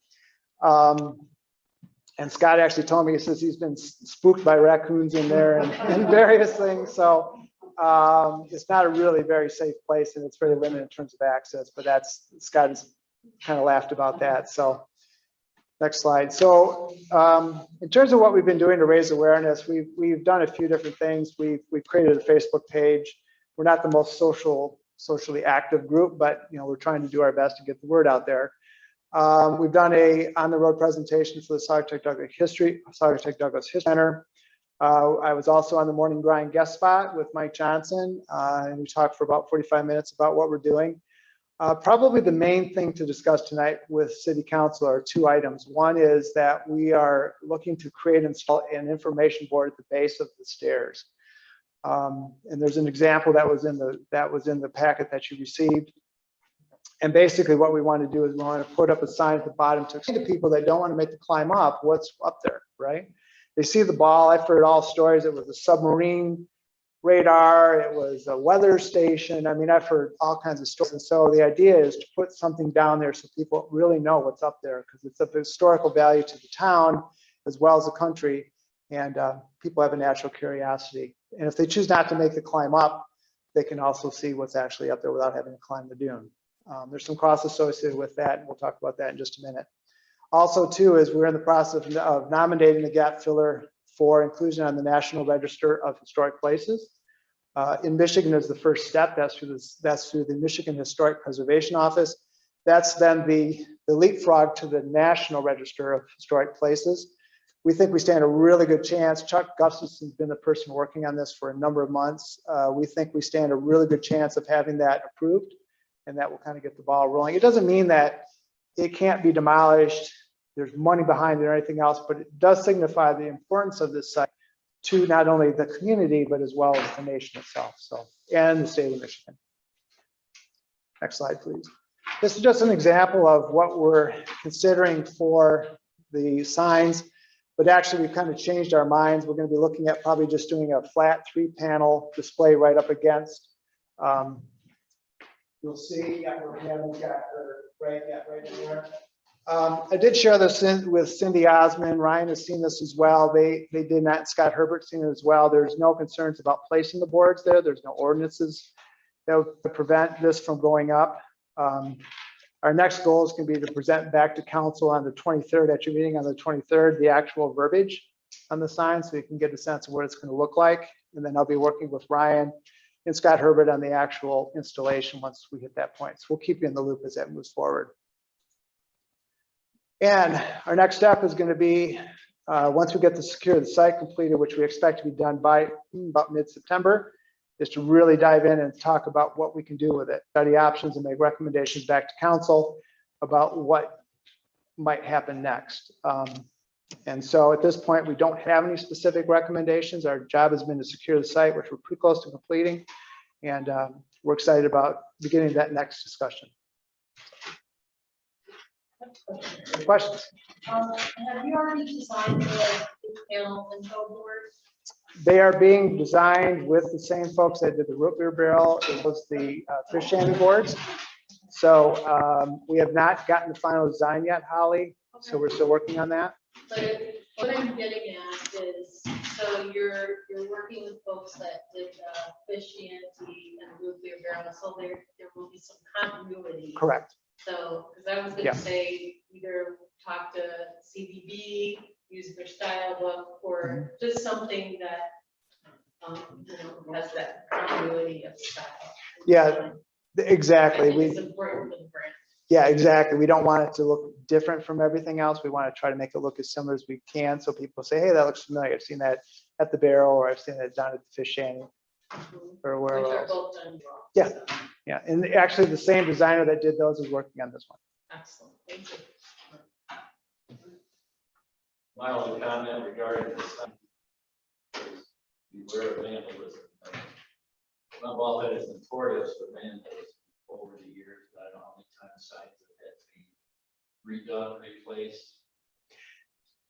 And Scott actually told me, he says he's been spooked by raccoons in there and various things. So it's not a really very safe place, and it's very limited in terms of access, but Scott has kind of laughed about that. So next slide. So in terms of what we've been doing to raise awareness, we've done a few different things. We've created a Facebook page. We're not the most socially active group, but we're trying to do our best to get the word out there. We've done a on-the-road presentation for the Saugatuck Douglas History Center. I was also on the Morning Grind guest spot with Mike Johnson, and we talked for about 45 minutes about what we're doing. Probably the main thing to discuss tonight with City Council are 2 items. One is that we are looking to install an information board at the base of the stairs. And there's an example that was in the packet that you received. And basically what we want to do is we want to put up a sign at the bottom to explain to people that don't want to make the climb up what's up there, right? They see the ball. I've heard all stories. It was a submarine radar, it was a weather station. I mean, I've heard all kinds of stories. And so the idea is to put something down there so people really know what's up there, because it's of historical value to the town as well as the country. And people have a natural curiosity. And if they choose not to make the climb up, they can also see what's actually up there without having to climb the dune. There's some costs associated with that, and we'll talk about that in just a minute. Also, too, is we're in the process of nominating the Gap Filler for inclusion on the National Register of Historic Places. In Michigan is the first step. That's through the Michigan Historic Preservation Office. That's then the leapfrog to the National Register of Historic Places. We think we stand a really good chance. Chuck Gustafson has been the person working on this for a number of months. We think we stand a really good chance of having that approved, and that will kind of get the ball rolling. It doesn't mean that it can't be demolished. There's money behind it or anything else, but it does signify the importance of this site to not only the community, but as well as the nation itself, and the state of Michigan. Next slide, please. This is just an example of what we're considering for the signs, but actually we've kind of changed our minds. We're going to be looking at probably just doing a flat 3-panel display right up against You'll see, yeah, where Kevin's got her, right, yeah, right in there. I did share this with Cindy Osmond. Ryan has seen this as well. They did not, Scott Herbert's seen it as well. There's no concerns about placing the boards there. There's no ordinances that would prevent this from going up. Our next goal is going to be to present back to council on the 23rd, at your meeting on the 23rd, the actual verbiage on the sign, so you can get a sense of what it's going to look like. And then I'll be working with Ryan and Scott Herbert on the actual installation once we hit that point. So we'll keep you in the loop as that moves forward. And our next step is going to be, once we get the secure the site completed, which we expect to be done by about mid-September, is to really dive in and talk about what we can do with it, study options and make recommendations back to council about what might happen next. And so at this point, we don't have any specific recommendations. Our job has been to secure the site, which we're pretty close to completing. And we're excited about beginning that next discussion. Any questions? Have you already designed the panel info board? They are being designed with the same folks that did the root beer barrel, as well as the fish shanty boards. So we have not gotten the final design yet, Holly. So we're still working on that. But what I'm getting at is, so you're working with folks that did fish shanty and root beer barrel, so there will be some continuity. Correct. So, because I was Yeah. gonna say, either talk to CBB, use their style book, or just something that, has that continuity of style. Yeah, exactly. I think it's important for the brand. Yeah, exactly. We don't want it to look different from everything else. We want to try to make it look as similar as we can. So people say, hey, that looks familiar. I've seen that at the barrel, or I've seen that down at the fish shanty, or wherever Which are else. both done well. Yeah. So, Yeah, and actually the same designer that did those is working on this one. excellent, thank you. My only comment regarding this sign is beware of vandalism. Not all that is notorious for vandalism over the years, but I don't know how many times signs have had to be redone, replaced.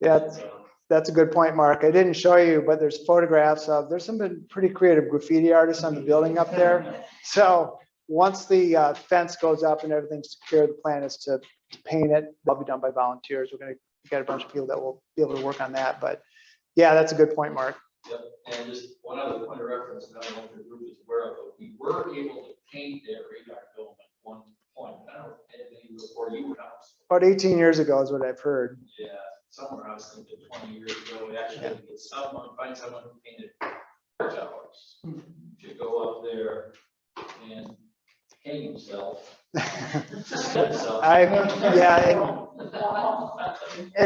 Yeah, So, that's a good point, Mark. I didn't show you, but there's photographs of, there's some pretty creative graffiti artists on the building up there. So once the fence goes up and everything's secure, the plan is to paint it. That'll be done by volunteers. We're going to get a bunch of people that will be able to work on that. But yeah, that's a good point, Mark. yep, and just one other point of reference, that I don't know if the group is aware of, but we were able to paint that radar dome at one point. I don't know, maybe before you were out. About 18 years ago is what I've heard. Yeah, somewhere I was thinking 20 years ago, we actually had to get someone, find someone who painted towers to go up there and hang himself. And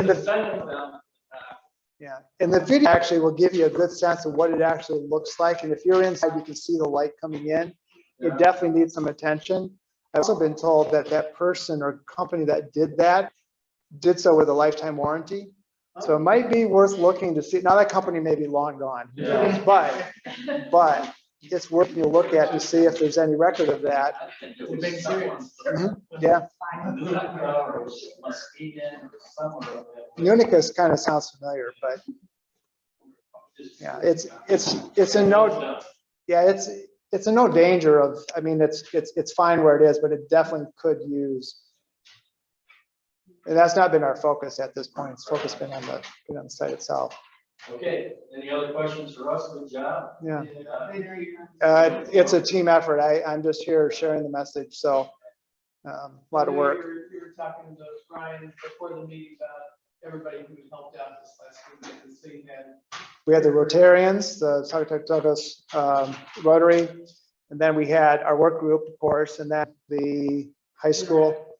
the, yeah, and the video actually will give you a good sense of what it actually looks like. And if you're inside, you can see the light coming in. It definitely needs some attention. I've also been told that that person or company that did that did so with a lifetime warranty. So it might be worth looking to see. Now that company may be long gone, Yeah. but it's worth you look at to see if there's any record of that. Yeah. Unicus kind of sounds familiar, but yeah, it's a no, yeah, it's a no danger of, I mean, it's fine where it is, but it definitely could use. And that's not been our focus at this point. It's focus been on the site itself. Okay, any other questions for us? Good job. Yeah. It's a team effort. I'm just here sharing the message. So a lot of work. You were talking to Ryan before the meeting about everybody who helped out this last week. And so you had. We had the Rotarians, the Saugatuck Douglas Rotary, and then we had our work group, of course, and then the high school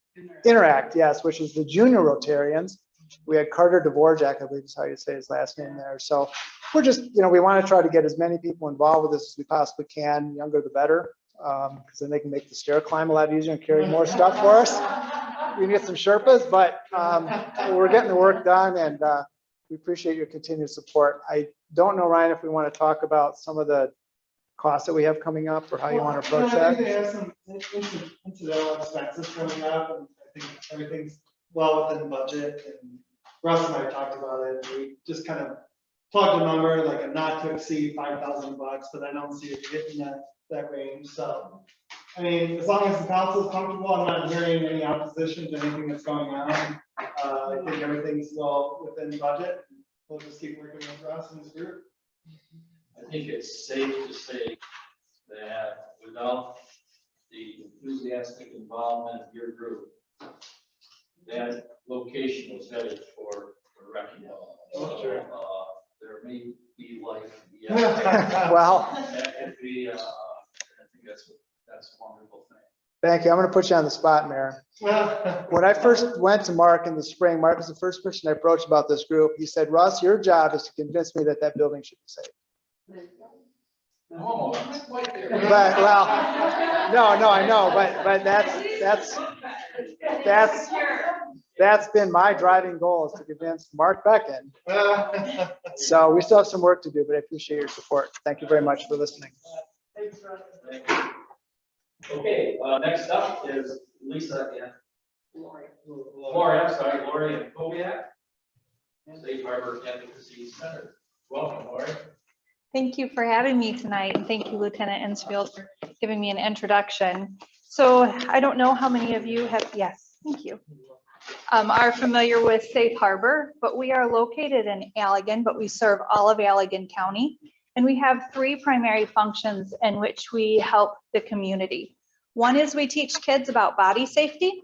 Interact, yes, which is the junior Rotarians. We had Carter Dvorak, I believe is how you say his last name there. So we're just, we want to try to get as many people involved with this as we possibly can. Younger the better, because then they can make the stair climb a lot easier and carry more stuff for us. We can get some Sherpas, but we're getting the work done, and we appreciate your continued support. I don't know, Ryan, if we want to talk about some of the costs that we have coming up, or how you want to approach I that. think they have some incidental expenses coming up, and I think everything's well within budget, and Russ and I talked about it. We just kind of plugged a number, like a not to exceed $5,000, but I don't see it hitting that range. So I mean, as long as the council is comfortable, I'm not hearing any opposition to anything that's going on. I think everything's well within budget. We'll just keep working with Russ and his group. I think it's safe to say that without the enthusiastic involvement of your group, that location was headed for wrecking ball. Oh, sure. There may be life. Well, That could be, I think that's a wonderful thing. thank you. I'm gonna put you on the spot, Mayor. When I first went to Mark in the spring, Mark was the first person I approached about this group. He said, Russ, your job is to convince me that that building should be safe. Oh, I'm not quite there. But, well, no, I know, but that's been my driving goal, is to convince Mark Becken. So we still have some work to do, but I appreciate your support. Thank you very much for listening. Thank you. Okay, next up is Lisa and Lori, I'm sorry, Lori and Kobiak, Safe Harbor Advocacy Center. Welcome, Lori. Thank you for having me tonight, and thank you, Lieutenant Ensfield, for giving me an introduction. So I don't know how many of you have, yes, thank you, are familiar with Safe Harbor, but we are located in Allegan, but we serve all of Allegan County. And we have three primary functions in which we help the community. One is we teach kids about body safety.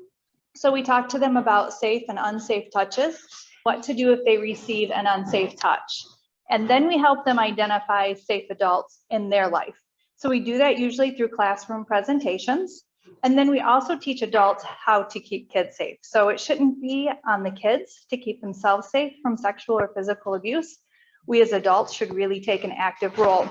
So we talk to them about safe and unsafe touches, what to do if they receive an unsafe touch. And then we help them identify safe adults in their life. So we do that usually through classroom presentations. And then we also teach adults how to keep kids safe. So it shouldn't be on the kids to keep themselves safe from sexual or physical abuse. We as adults should really take an active role.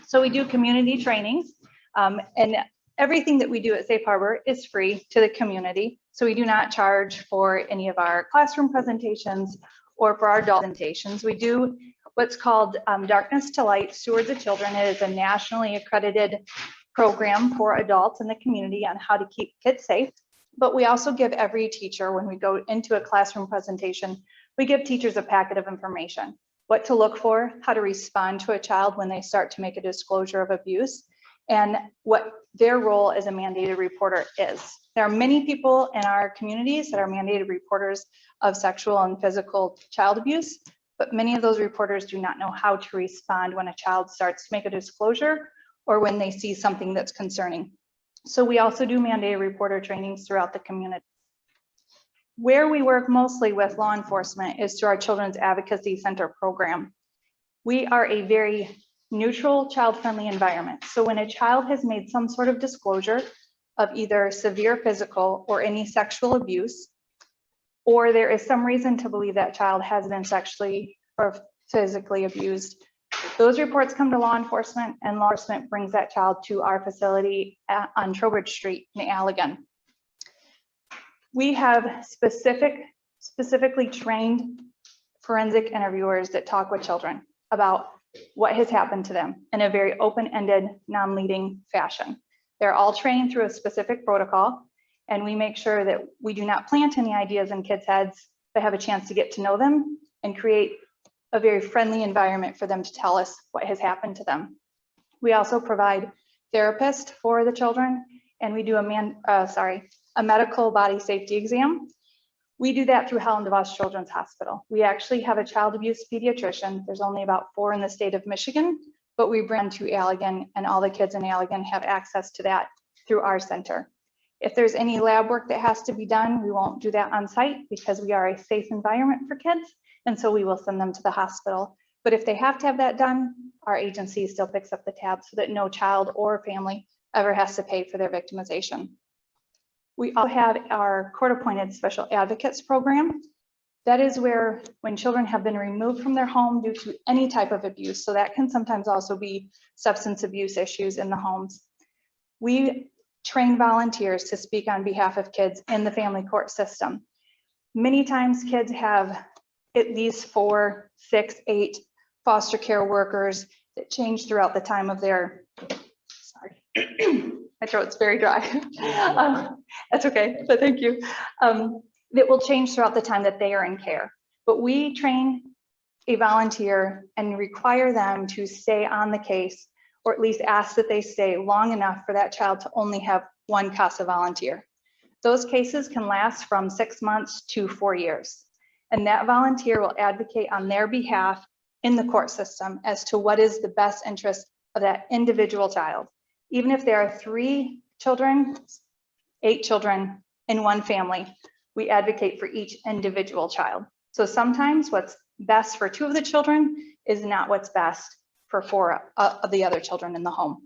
So we do community trainings, and everything that we do at Safe Harbor is free to the community. So we do not charge for any of our classroom presentations or for our adult presentations. We do what's called Darkness to Light, Stewards of Children. It is a nationally accredited program for adults in the community on how to keep kids safe. But we also give every teacher, when we go into a classroom presentation, we give teachers a packet of information. What to look for, how to respond to a child when they start to make a disclosure of abuse, and what their role as a mandated reporter is. There are many people in our communities that are mandated reporters of sexual and physical child abuse, but many of those reporters do not know how to respond when a child starts to make a disclosure or when they see something that's concerning. So we also do mandated reporter trainings throughout the community. Where we work mostly with law enforcement is through our Children's Advocacy Center program. We are a very neutral, child-friendly environment. So when a child has made some sort of disclosure of either severe physical or any sexual abuse, or there is some reason to believe that child has been sexually or physically abused, those reports come to law enforcement, and law enforcement brings that child to our facility on Trowbridge Street in Allegan. We have specifically trained forensic interviewers that talk with children about what has happened to them in a very open-ended, non-leading fashion. They're all trained through a specific protocol, and we make sure that we do not plant any ideas in kids' heads, but have a chance to get to know them and create a very friendly environment for them to tell us what has happened to them. We also provide therapists for the children, and we do a medical body safety exam. We do that through Helen DeVos Children's Hospital. We actually have a child abuse pediatrician. There's only about 4 in the state of Michigan, but we bring to Allegan, and all the kids in Allegan have access to that through our center. If there's any lab work that has to be done, we won't do that on site because we are a safe environment for kids, and so we will send them to the hospital. But if they have to have that done, our agency still picks up the tab so that no child or family ever has to pay for their victimization. We also have our court-appointed special advocates program. That is where when children have been removed from their home due to any type of abuse, so that can sometimes also be substance abuse issues in the homes, we train volunteers to speak on behalf of kids in the family court system. Many times kids have at least 4, 6, 8 foster care workers that change throughout the time of their, sorry, my throat's very dry. That's okay, but thank you. That will change throughout the time that they are in care. But we train a volunteer and require them to stay on the case or at least ask that they stay long enough for that child to only have one CASA volunteer. Those cases can last from 6 months to 4 years. And that volunteer will advocate on their behalf in the court system as to what is the best interest of that individual child. Even if there are 3 children, 8 children in one family, we advocate for each individual child. So sometimes what's best for 2 of the children is not what's best for 4 of the other children in the home.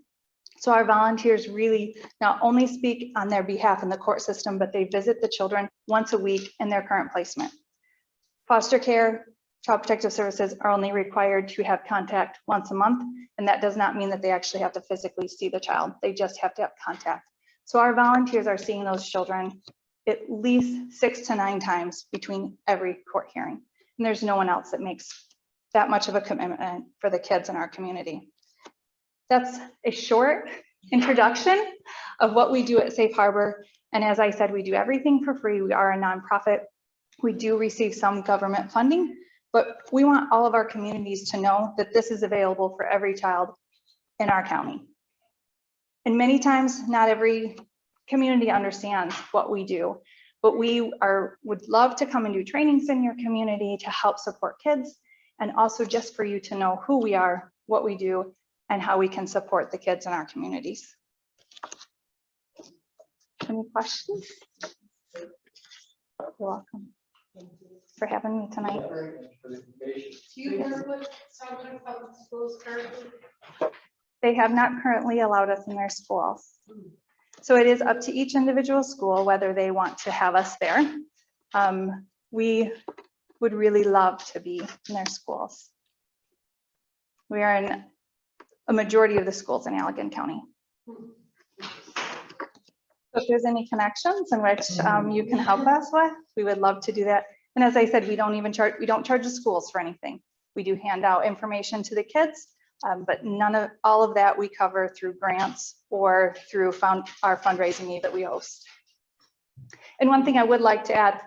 So our volunteers really not only speak on their behalf in the court system, but they visit the children once a week in their current placement. Foster care, Child Protective Services are only required to have contact once a month, and that does not mean that they actually have to physically see the child. They just have to have contact. So our volunteers are seeing those children at least 6 to 9 times between every court hearing. And there's no one else that makes that much of a commitment for the kids in our community. That's a short introduction of what we do at Safe Harbor. And as I said, we do everything for free. We are a nonprofit. We do receive some government funding, but we want all of our communities to know that this is available for every child in our county. And many times, not every community understands what we do, but we would love to come and do trainings in your community to help support kids, and also just for you to know who we are, what we do, and how we can support the kids in our communities. Any questions? You're welcome for having me tonight. Do you work with Southern Public Schools currently? They have not currently allowed us in their schools. So it is up to each individual school whether they want to have us there. We would really love to be in their schools. We are in a majority of the schools in Allegan County. So if there's any connections in which you can help us with, we would love to do that. And as I said, we don't charge the schools for anything. We do hand out information to the kids, but all of that we cover through grants or through our fundraising meet that we host. And one thing I would like to add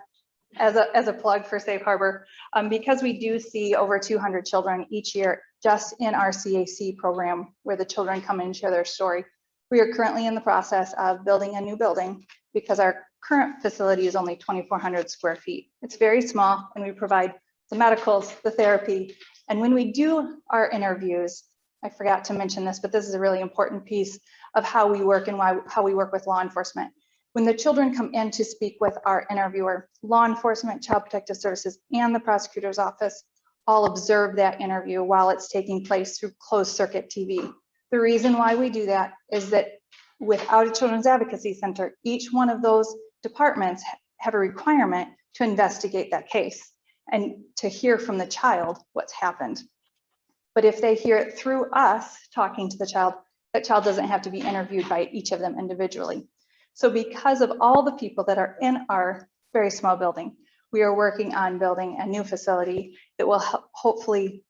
as a plug for Safe Harbor, because we do see over 200 children each year just in our CAC program where the children come in and share their story. We are currently in the process of building a new building because our current facility is only 2,400 square feet. It's very small, and we provide the medicals, the therapy. And when we do our interviews, I forgot to mention this, but this is a really important piece of how we work and how we work with law enforcement. When the children come in to speak with our interviewer, law enforcement, Child Protective Services, and the prosecutor's office all observe that interview while it's taking place through closed circuit TV. The reason why we do that is that without a Children's Advocacy Center, each one of those departments have a requirement to investigate that case and to hear from the child what's happened. But if they hear it through us talking to the child, that child doesn't have to be interviewed by each of them individually. So because of all the people that are in our very small building, we are working on building a new facility that will hopefully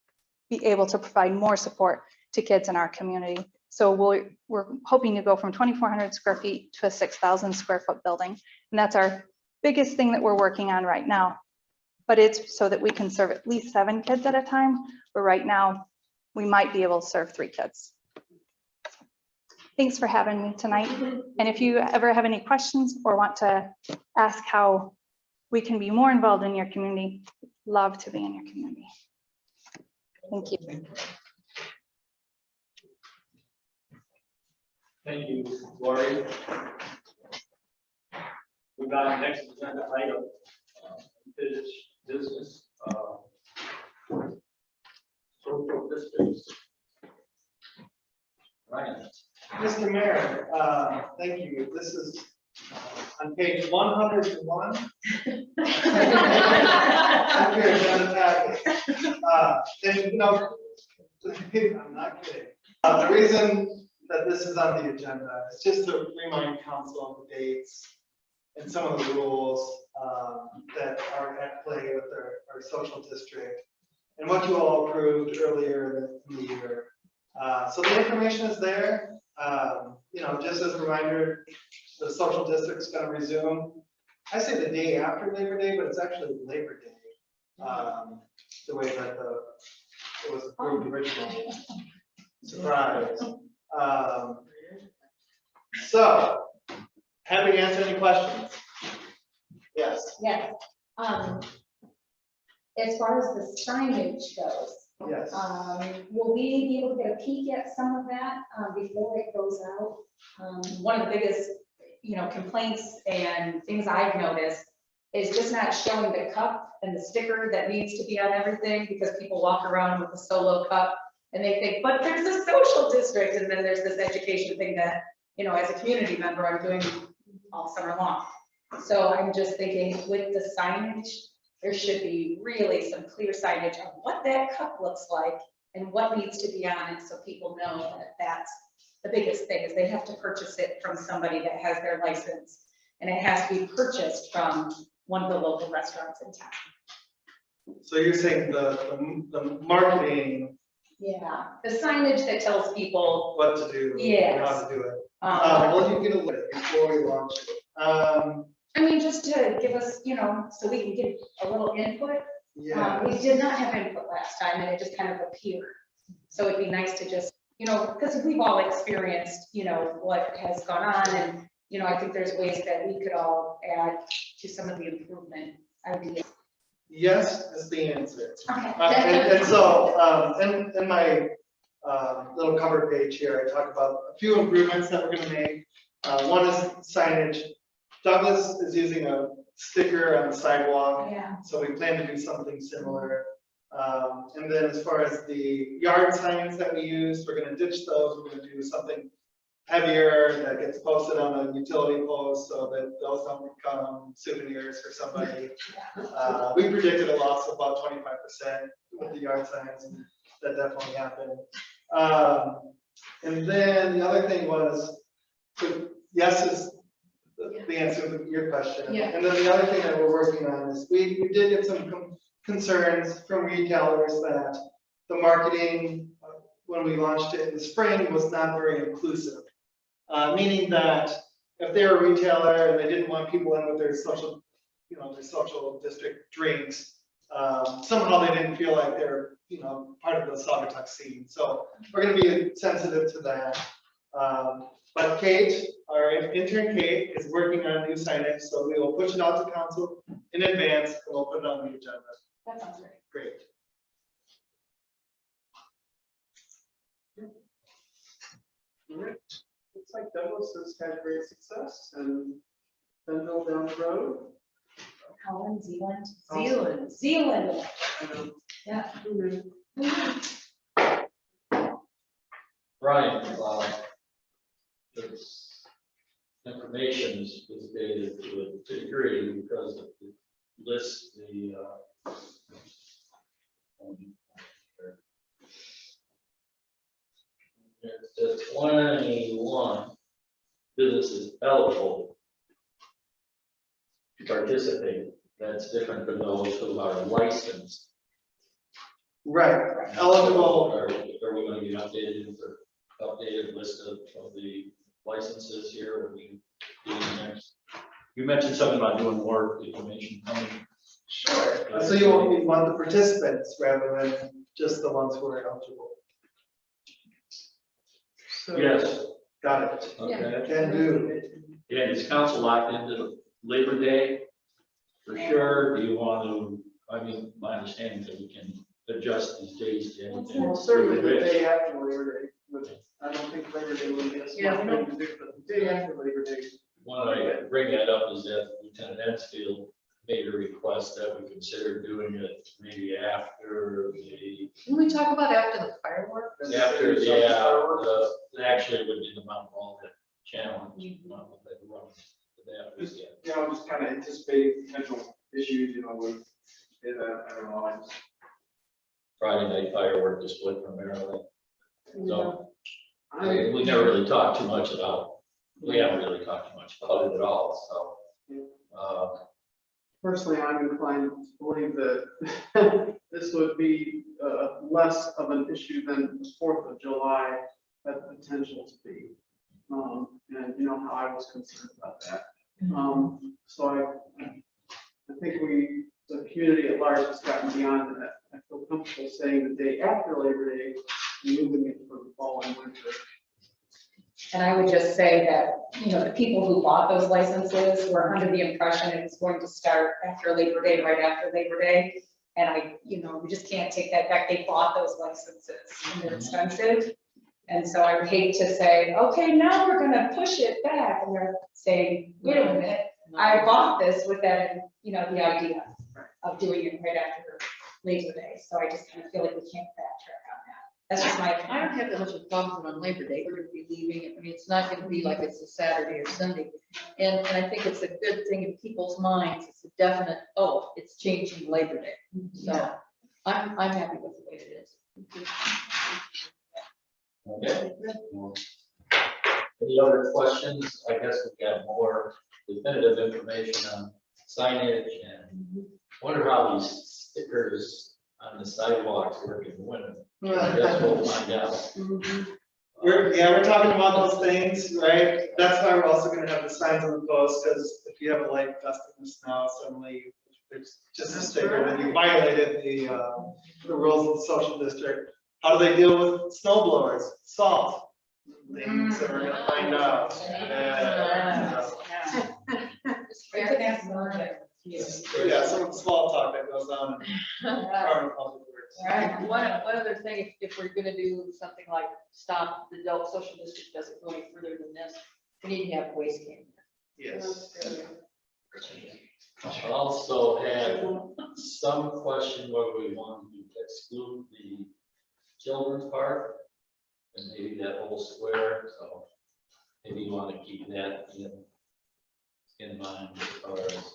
be able to provide more support to kids in our community. So we're hoping to go from 2,400 square feet to a 6,000 square foot building. And that's our biggest thing that we're working on right now. But it's so that we can serve at least 7 kids at a time. But right now, we might be able to serve 3 kids. Thanks for having me tonight. And if you ever have any questions or want to ask how we can be more involved in your community, love to be in your community. Thank you. Thank you, Lori. We've got the next agenda item, business, social districts. Ryan. Mr. Mayor, thank you. This is on page 101. Of your agenda packet. And you know, I'm not kidding. The reason that this is on the agenda is just to remind council of the dates and some of the rules that are at play with our social district and what you all approved earlier in the year. So the information is there. You know, just as a reminder, the social district's going to resume. I say the day after Labor Day, but it's actually Labor Day. The way that it was approved originally. Surprise. So, happy to answer any questions. Yes, Yes. As far as the signage goes, yes. will we be able to get a peek at some of that, before it goes out? One of the biggest, complaints and things I've noticed is just not showing the cup and the sticker that needs to be on everything, because people walk around with a solo cup and they think, but there's a social district, and then there's this education thing that, as a community member, I'm doing all summer long. So I'm just thinking with the signage, there should be really some clear signage of what that cup looks like and what needs to be on it, so people know that that's the biggest thing, is they have to purchase it from somebody that has their license, and it has to be purchased from one of the local restaurants in town. So you're saying the marketing, Yeah, the signage that tells people, what to do, Yes. how to do it. Well, you get a list before we launch it. I mean, just to give us, so we can give a little input. Yeah. We did not have input last time, and it just kind of appeared. So it'd be nice to just, because we've all experienced, what has gone on, and, I think there's ways that we could all add to some of the improvement ideas. Yes is the answer. Okay. And so, in my little cover page here, I talk about a few improvements that we're gonna make. One is signage. Douglas is using a sticker on the sidewalk, Yeah. so we plan to do something similar. And then as far as the yard signs that we use, we're gonna ditch those. We're gonna do something heavier that gets posted on a utility post, so that those don't become souvenirs for somebody. We predicted a loss of about 25% with the yard signs, and that definitely happened. And then the other thing was, so yes is the answer to your question. Yeah. And then the other thing that we're working on is we did get some concerns from retailers that the marketing, when we launched it in the spring, was not very inclusive. Meaning that if they're a retailer and they didn't want people in with their social, their social district drinks, somehow they didn't feel like they're, part of the Saugatuck scene. So we're gonna be sensitive to that. But Kate, our intern Kate, is working on new signage, so we will push it out to council in advance, and we'll put it on the agenda. That sounds great. Great. All right. Looks like Douglas has had great success and Benville down the road. Holland, Zealand. Um, Yeah. Brian, this information is dated to a degree because it lists the, the 21 businesses eligible to participate. That's different from those who are licensed. Right, eligible. Are we going to get updated list of the licenses here? Or we do next? You mentioned something about doing more information coming. Sure. So you want the participants rather than just the ones who are eligible. So, Yes. got it. Okay. Can do. Yeah, is council locked into Labor Day? For sure. Do you want to, my understanding is that we can adjust these days to anything. Well, certainly the day after Labor Day, I don't think Labor Day will be as much thing to do, but the day after Labor Day. One I bring that up is that Lieutenant Ensfield made a request that we consider doing it maybe after the, Can we talk about after the fireworks? actually it would be the Mount Walden challenge. Not that they run the Just, after. just kind of anticipating potential issues, with, I don't know, Friday night firework display primarily. So I, we never really talked too much about, we haven't really talked too much about it at all, so. personally, I'm inclined to believe that this would be less of an issue than the 4th of July had the potential to be. And you know how I was concerned about that. So I think the community at large has gotten beyond that. I feel comfortable saying the day after Labor Day, moving it for the fall and winter. And I would just say that, you know, the people who bought those licenses were under the impression it was going to start after Labor Day, right after Labor Day. And we just can't take that back. They bought those licenses and they're expensive. And so I would hate to say, okay, now we're gonna push it back. And they're saying, wait a minute, I bought this with that, the idea of doing it right after Labor Day. So I just kind of feel like we can't backtrack on that. That's just my I opinion. don't have that much of a problem with on Labor Day, we're gonna be leaving, I mean, it's not gonna be like it's a Saturday or Sunday. And I think it's a good thing in people's minds, it's a definite, oh, it's changing Labor Day. So I'm happy with the way it is. Okay. Any other questions? I guess we've got more definitive information on signage and wonder how these stickers on the sidewalks work in the winter. I guess we'll find out. We're talking about those things, right? That's why we're also gonna have the signs on the post, because if you have a light gust in the snow, suddenly it's just a sticker, and you violated the rules of the social district. How do they deal with snow blowers, salt? Things that we're gonna find out. Yeah, some small talk that goes on in Department of Public Works. Right, one other thing, if we're gonna do something like stop the adult social district doesn't go any further than this, we need to have waste can. Yes. I also had some question whether we want to exclude the children's park and maybe that whole square, so maybe you want to keep that in mind as far as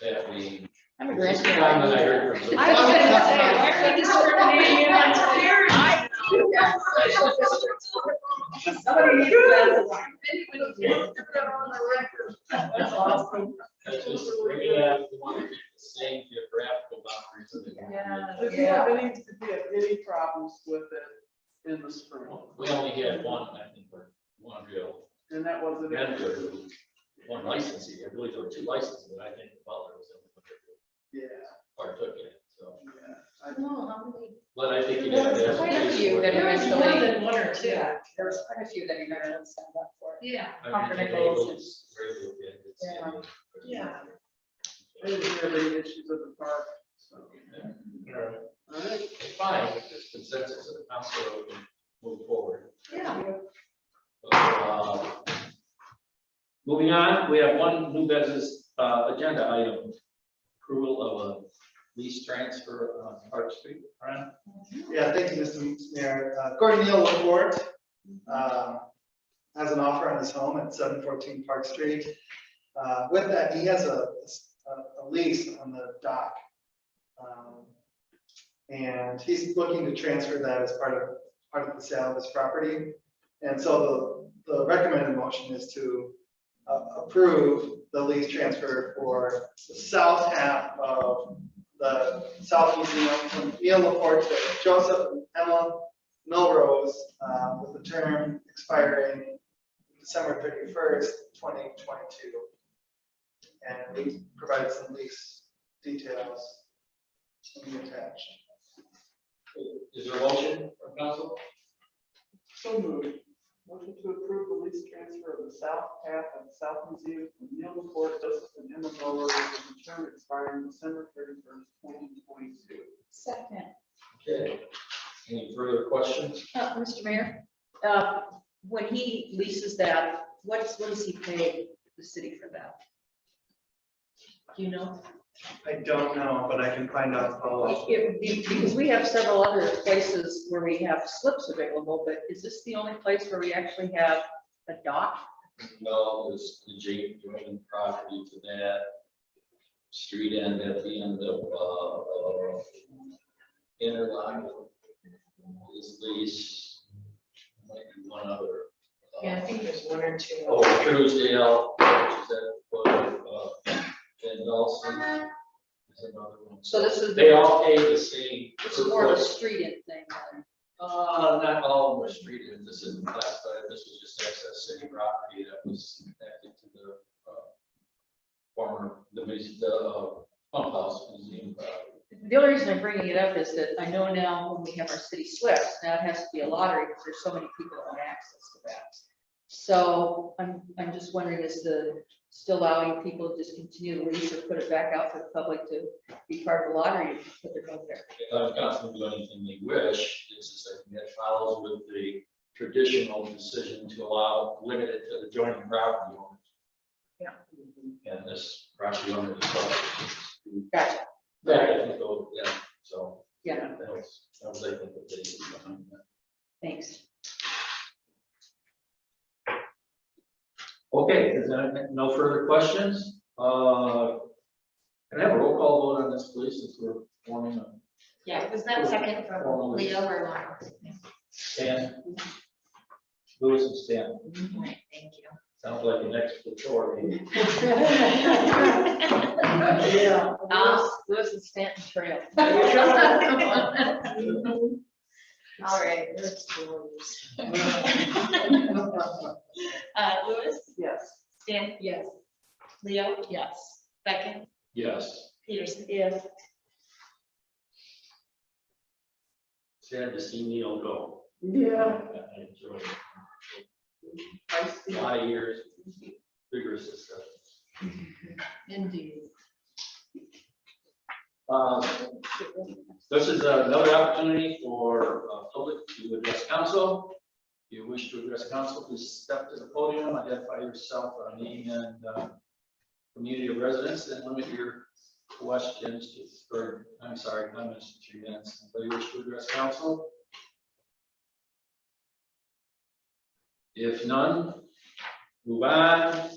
that being. I'm a Just a grandparent. comment I heard from some- I was gonna say, why are we discriminating against parents? Somebody needs to. That's awesome. That's just, we're gonna have to want to keep the same geographical boundaries of the. If you have any problems with it in the spring, We only had one, I think, or one real. and that wasn't it. Vendor, one licensee, I believe there were two licenses, but I think the Butler was the only one Yeah, that partook in it, so. yeah. But I think you There have was to have. quite a space few for that it. eventually. One or two. Yeah, there was quite a few that eventually signed up for it. Yeah. I think Nichols, radio did, it's, Yeah. I didn't have any issues at the park, so. All right. All right. Fine, just consensus of the council, we can move forward. Yeah. Moving on, we have one new business, agenda item, approval of a lease transfer on Park Street. Brian? Yeah, thank you, Mr. Mayor. Gordon Neal Laporte has an offer on his home at 714 Park Street. With that, he has a lease on the dock. And he's looking to transfer that as part of the sale of his property. And so the recommended motion is to approve the lease transfer for the south half of the South Museum from Neil Laporte to Joseph and Emma Milrose, with the term expiring December 31st, 2022. And we provided some lease details in the attached. Is there a motion from council? So moved. Motion to approve the lease transfer of the south half of the South Museum from Neil LaPorte, Joseph and Emma Miller, with the term expiring December 31st, 2022. Second. Okay. Any further questions? Mr. Mayor, when he leases that, what does he pay the city for that? Do you know? I don't know, but I can find out. Because we have several other places where we have slips available, but is this the only place where we actually have a dock? No, there's the Jake Jordan property to that street end at the end of Interlock. His lease, might be one other. Yeah, I think there's one or two. Oh, Truesdale, which is at the foot of Van Dulce. There's another one. So this is. They all pay the same. This is more of a street in thing. Not all of them were street, and this isn't classified, this was just excess city property that was connected to the former, the pump house museum property. The only reason I'm bringing it up is that I know now when we have our city slips, now it has to be a lottery because there's so many people that want access to that. So I'm just wondering, is still allowing people to just continue the lease or put it back out for the public to be part of the lottery, put their vote there? Council can do anything they wish, it's just that it follows with the traditional decision to allow, limit it to the adjoining property owners. Yeah. And this property owner is. Gotcha. Yeah, I think, so, yeah, so. Yeah. That was, I think, what they did behind that. Thanks. Okay, is there no further questions? Can I have a roll call vote on this, please, since we're forming a Yeah, was that second from Leo or Lawrence? Stan? Lewis and Stan, Right, thank you. sounds like an exploratory. Yeah. Lewis and Stanton Trail. All right. Lewis, Yes. Stan? Yes. Leo? Yes. Second? Yes, Peterson? Yes. sad to see Neil go. Yeah. I enjoyed it. A lot of years, vigorous discussions. Indeed. This is another opportunity for public to address council. If you wish to address council, please step to the podium, identify yourself, name and community of residence, and limit your questions to, or I'm sorry, comments to 3 minutes. If you wish to address council. If none, move on.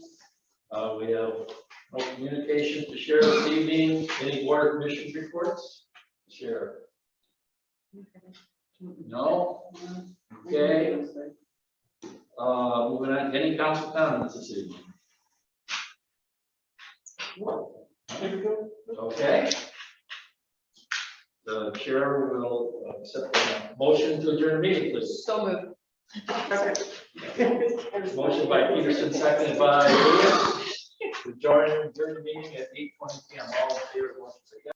We have no communication to share this evening. Any board or commission reports? Share. No? Okay. Moving on, any council comments this evening? Okay. The chair will accept a motion to adjourn the meeting, please. So moved. Motion by Peterson, seconded by Lewis. To adjourn the meeting at 8:20 p.m. All in favor, motion say yes.